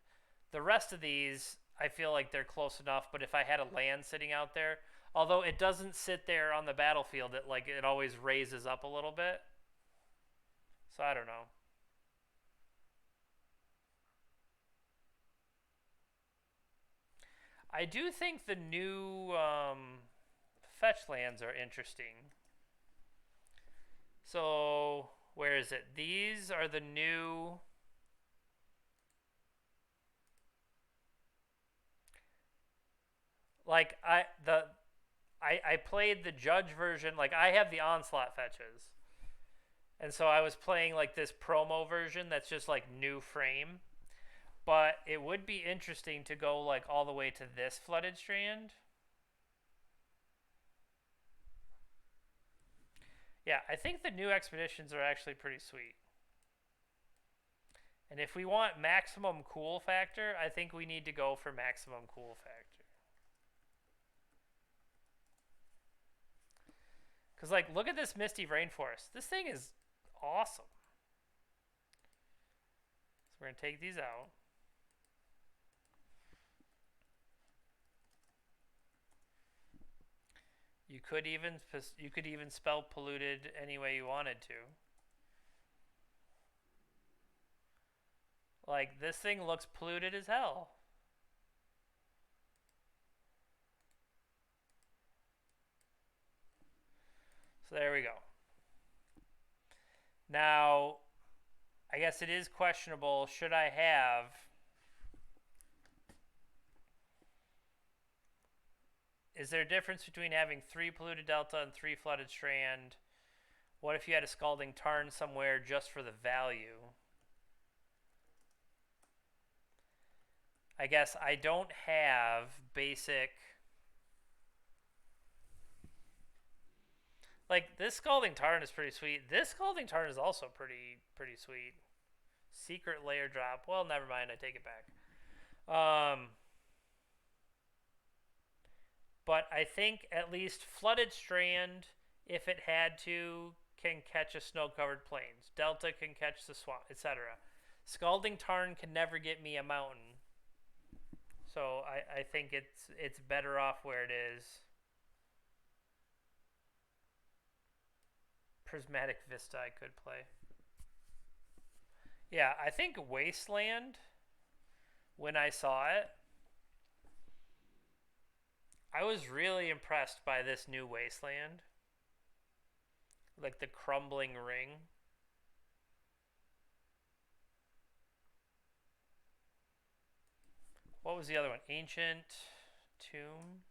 The rest of these, I feel like they're close enough. But if I had a land sitting out there, although it doesn't sit there on the battlefield, it always raises up a little bit. So I don't know. I do think the new fetch lands are interesting. So where is it? These are the new. Like I played the Judge version. Like I have the Onslaught fetches, and so I was playing like this promo version that's just like new frame. But it would be interesting to go like all the way to this Flooded Strand. Yeah, I think the new expeditions are actually pretty sweet. And if we want maximum cool factor, I think we need to go for maximum cool factor. Because, like, look at this Misty Rainforest. This thing is awesome. So we're going to take these out. You could even spell polluted any way you wanted to. Like, this thing looks polluted as hell. So there we go. Now, I guess it is questionable. Should I have... Is there a difference between having 3 polluted delta and 3 flooded strand? What if you had a scalding tarn somewhere just for the value? I guess I don't have basic... Like, this Scalding Tarn is pretty sweet. This Scalding Tarn is also pretty sweet. Secret layer drop. Well, never mind. I take it back. But I think at least Flooded Strand, if it had to, can catch a snow-covered plains. Delta can catch the swamp, etc. Scalding Tarn can never get me a mountain. So I think it's better off where it is. Prismatic Vista I could play. Yeah, I think Wasteland, when I saw it, I was really impressed by this new Wasteland. Like the crumbling ring. What was the other one? Ancient Tomb?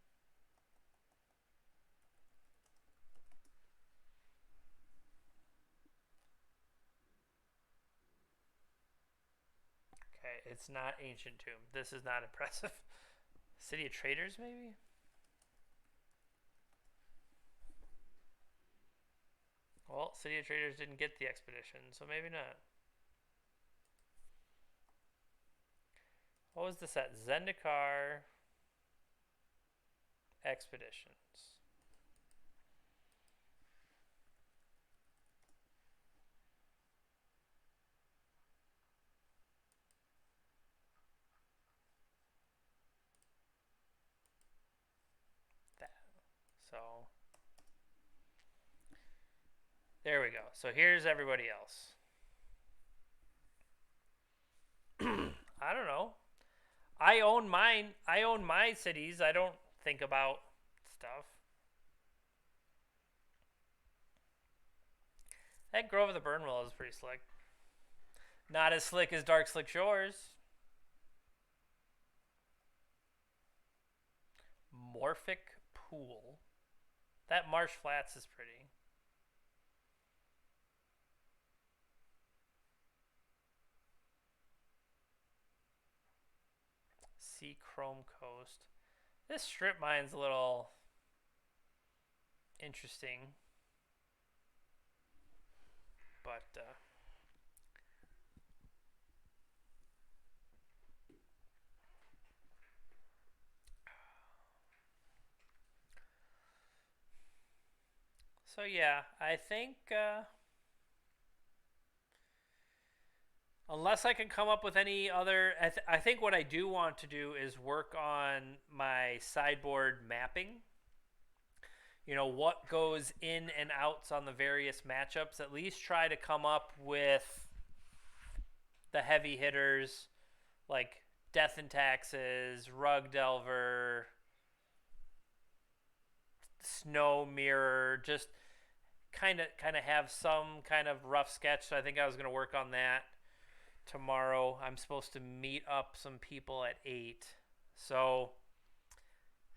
Okay, it's not Ancient Tomb. This is not impressive. City of Traders, maybe? Well, City of Traders didn't get the expedition, so maybe not. What was the set? Zendikar Expeditions. That. So there we go. So here's everybody else. I don't know. I own mine. I own my cities. I don't think about stuff. That Grove of the Burnwell is pretty slick. Not as slick as Dark Slick Shores. Morphic Pool. That Marsh Flats is pretty. Sea Chrome Coast. This strip mine's a little interesting, but so yeah, I think unless I can come up with any other, I think what I do want to do is work on my sideboard mapping. You know, what goes in and outs on the various matchups. At least try to come up with the heavy hitters like Death and Taxes, Rug Delver, Snow Mirror, just kind of have some kind of rough sketch. So I think I was going to work on that tomorrow. I'm supposed to meet up some people at 8. So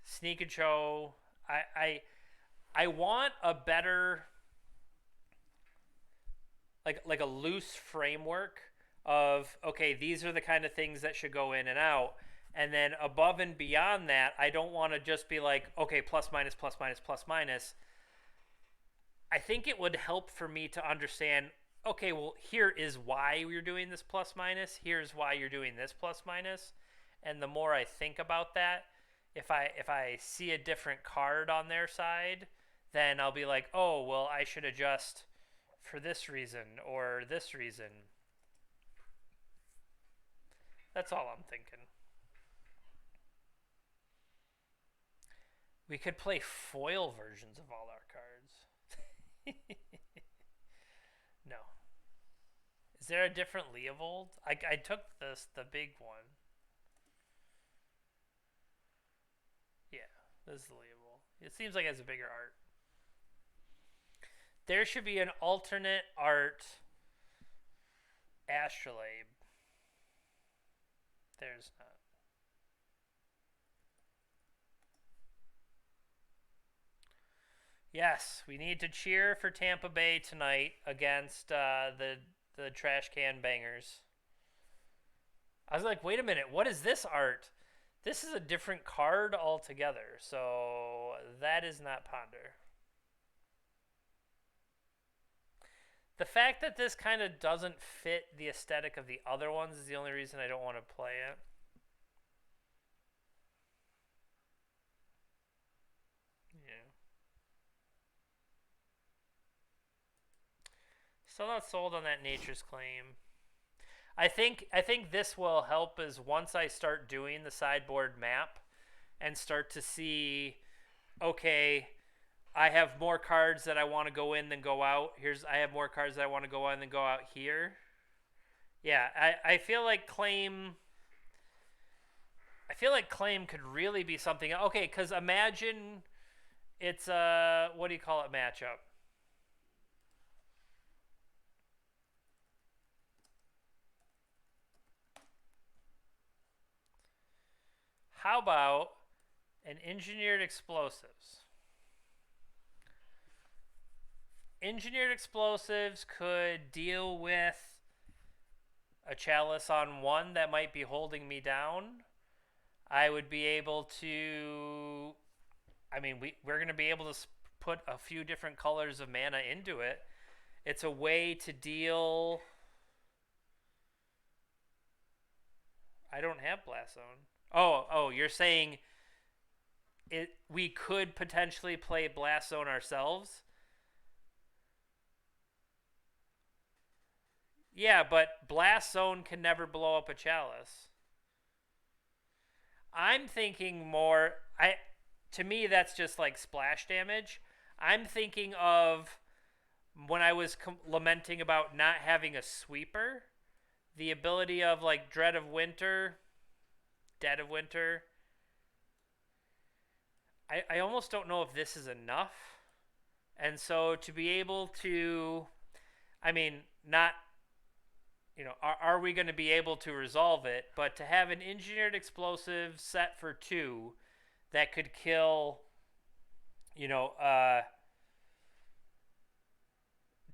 Sneak and Show. I want a better like a loose framework of okay, these are the kind of things that should go in and out. And then above and beyond that, I don't want to just be like, okay, plus minus, plus minus, plus minus. I think it would help for me to understand, okay, well, here is why you're doing this plus minus. Here's why you're doing this plus minus. And the more I think about that, if I see a different card on their side, then I'll be like, oh, well, I should adjust for this reason or this reason. That's all I'm thinking. We could play foil versions of all our cards. No. Is there a different Leovold? I took the big one. Yeah, this is the Leovold. It seems like it has a bigger art. There should be an alternate art Astrolabe. There's not. Yes, we need to cheer for Tampa Bay tonight against the trash can bangers. I was like, wait a minute, what is this art? This is a different card altogether. So that is not Ponder. The fact that this kind of doesn't fit the aesthetic of the other ones is the only reason I don't want to play it. Yeah. Still not sold on that Nature's Claim. I think this will help is once I start doing the sideboard map and start to see, okay, I have more cards that I want to go in than go out. I have more cards that I want to go in than go out here. Yeah, I feel like claim. I feel like claim could really be something. Okay, because imagine it's a what do you call it matchup? How about an engineered explosives? Engineered explosives could deal with a chalice on one that might be holding me down. I would be able to. I mean, we're going to be able to put a few different colors of mana into it. It's a way to deal. I don't have Blast Zone. Oh, you're saying it? We could potentially play Blast Zone ourselves. Yeah, but Blast Zone can never blow up a chalice. I'm thinking more. To me that's just like splash damage. I'm thinking of when I was lamenting about not having a sweeper, the ability of like Dread of Winter, Dead of Winter. I almost don't know if this is enough. And so to be able to I mean, not, are we going to be able to resolve it? But to have an engineered explosive set for two that could kill, you know,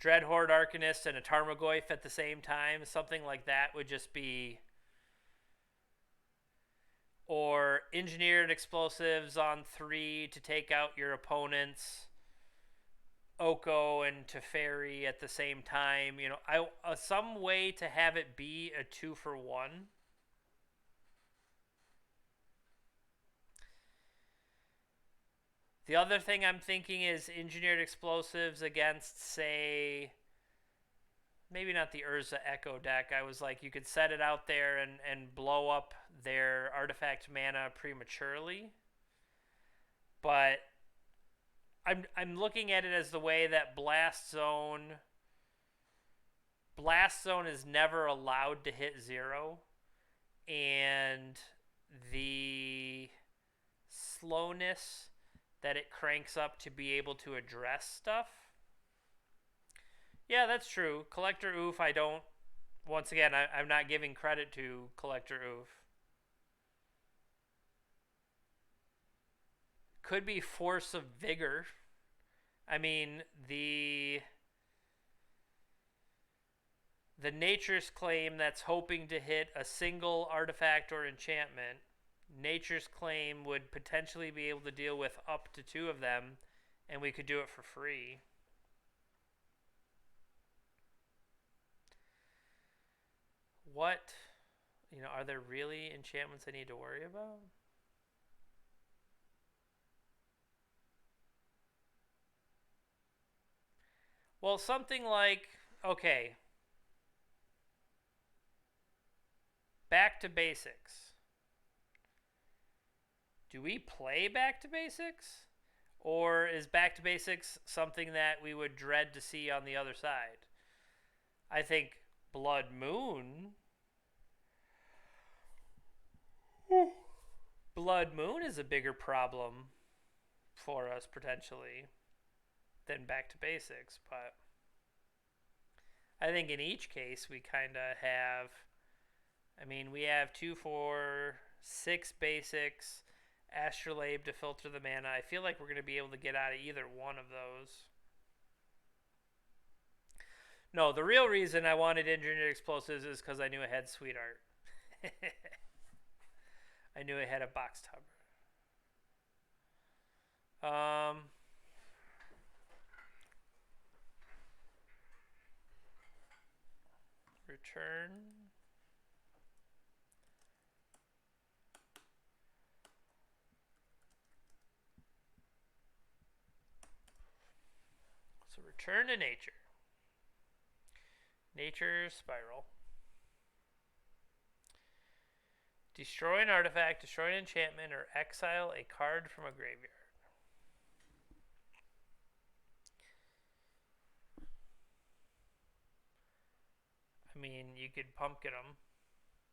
Dreadhorde Arcanist and a Tarmogoyf at the same time, something like that would just be. Or engineered explosives on three to take out your opponent's Oko and Teferi at the same time. Some way to have it be a 2-for-1. The other thing I'm thinking is engineered explosives against, say, maybe not the Urza Echo deck. I was like, you could set it out there and blow up their artifact mana prematurely. But I'm looking at it as the way that Blast Zone is never allowed to hit 0, and the slowness that it cranks up to be able to address stuff. Yeah, that's true. Collector Oof, I don't. Once again, I'm not giving credit to Collector Oof. Could be Force of Vigor. I mean, the Nature's Claim that's hoping to hit a single artifact or enchantment. Nature's Claim would potentially be able to deal with up to 2 of them, and we could do it for free. What, are there really enchantments I need to worry about? Well, something like, okay, back to basics. Do we play back to basics? Or is back to basics something that we would dread to see on the other side? I think Blood Moon. Blood Moon is a bigger problem for us potentially than back to basics, but I think in each case we kind of have. I mean, we have 2, 4, 6 basics, Astrolabe to filter the mana. I feel like we're going to be able to get out of either one of those. No, the real reason I wanted engineered explosives is because I knew I had Sweetheart. I knew I had a box tub. Return. So return to nature. Nature Spiral. Destroy an artifact, destroy an enchantment, or exile a card from a graveyard. I mean, you could pumpkin them.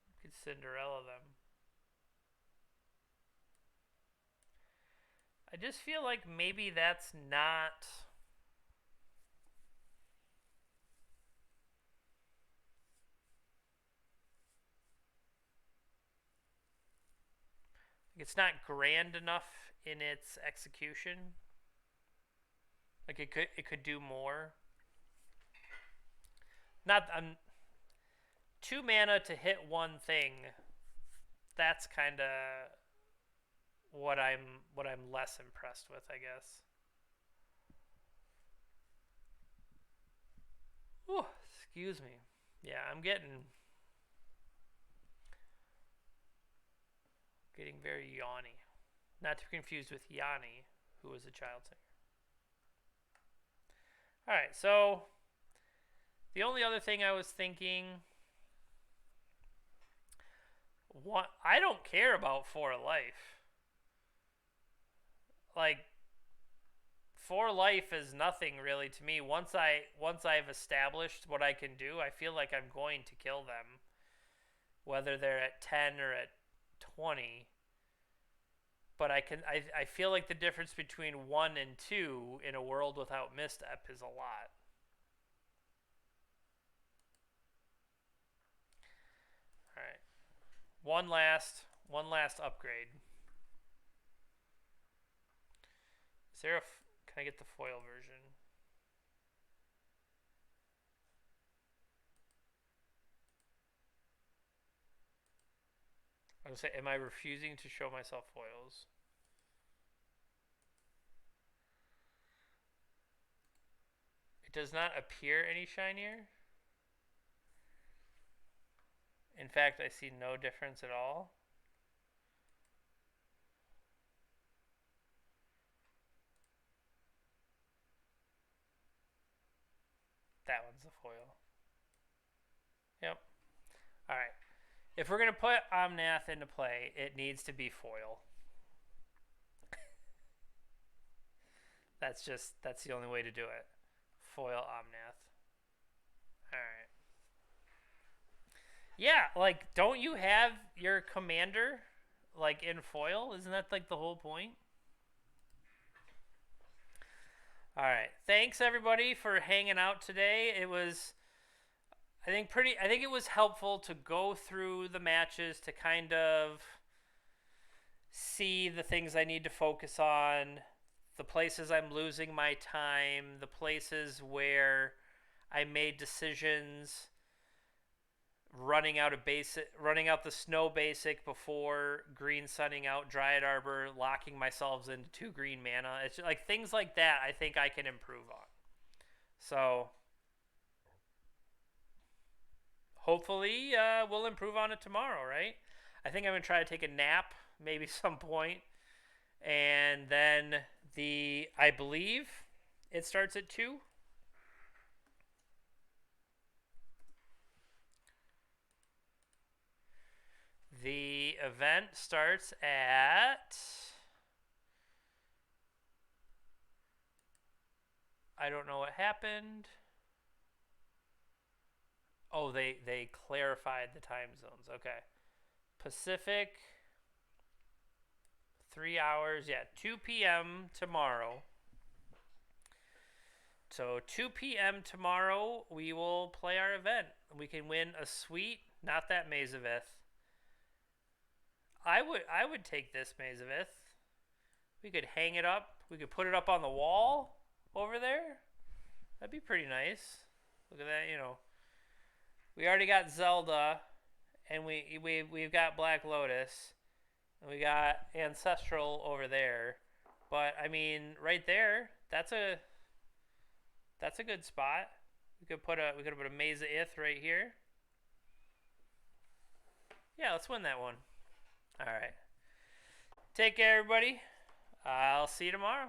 You could Cinderella them. I just feel like maybe that's not. It's not grand enough in its execution. Like it could do more. Not 2 mana to hit one thing. That's kind of what I'm less impressed with, I guess. Ooh, excuse me. Yeah, I'm getting very yawny. Not to be confused with Yanni, who was a child singer. Alright, so the only other thing I was thinking, I don't care about 4 life. Like, 4 life is nothing really to me. Once I've established what I can do, I feel like I'm going to kill them, whether they're at 10 or at 20. But I feel like the difference between 1 and 2 in a world without misstep is a lot. One last upgrade. Is there a? Can I get the foil version? I was gonna say, am I refusing to show myself foils? It does not appear any shinier. In fact, I see no difference at all. That one's the foil. Yep. All right. If we're going to put Omnath into play, it needs to be foil. That's the only way to do it. Foil Omnath. All right. Yeah, like, don't you have your commander, like, in foil? Isn't that, like, the whole point? All right. Thanks, everybody, for hanging out today. It was, I think it was helpful to go through the matches to kind of see the things I need to focus on, the places I'm losing my time, the places where I made decisions running out the snow basic before green sunning out Dryad Arbor, locking myself into 2 green mana. It's just, like, things like that I think I can improve on. So hopefully we'll improve on it tomorrow, right? I think I'm going to try to take a nap maybe some point, and then I believe it starts at 2. The event starts at, I don't know what happened. Oh, they clarified the time zones. Okay. Pacific, 3 hours. Yeah, 2 p.m. tomorrow. So 2 p.m. tomorrow, we will play our event. We can win a suite, not that Mazavith. I would take this Mazavith. We could hang it up. We could put it up on the wall over there. That'd be pretty nice. Look at that, We already got Zelda, and we've got Black Lotus, and we got Ancestral over there. But I mean, right there, that's a good spot. We could put a Mesa Ith right here. Yeah, let's win that one. All right. Take care, everybody. I'll see you tomorrow.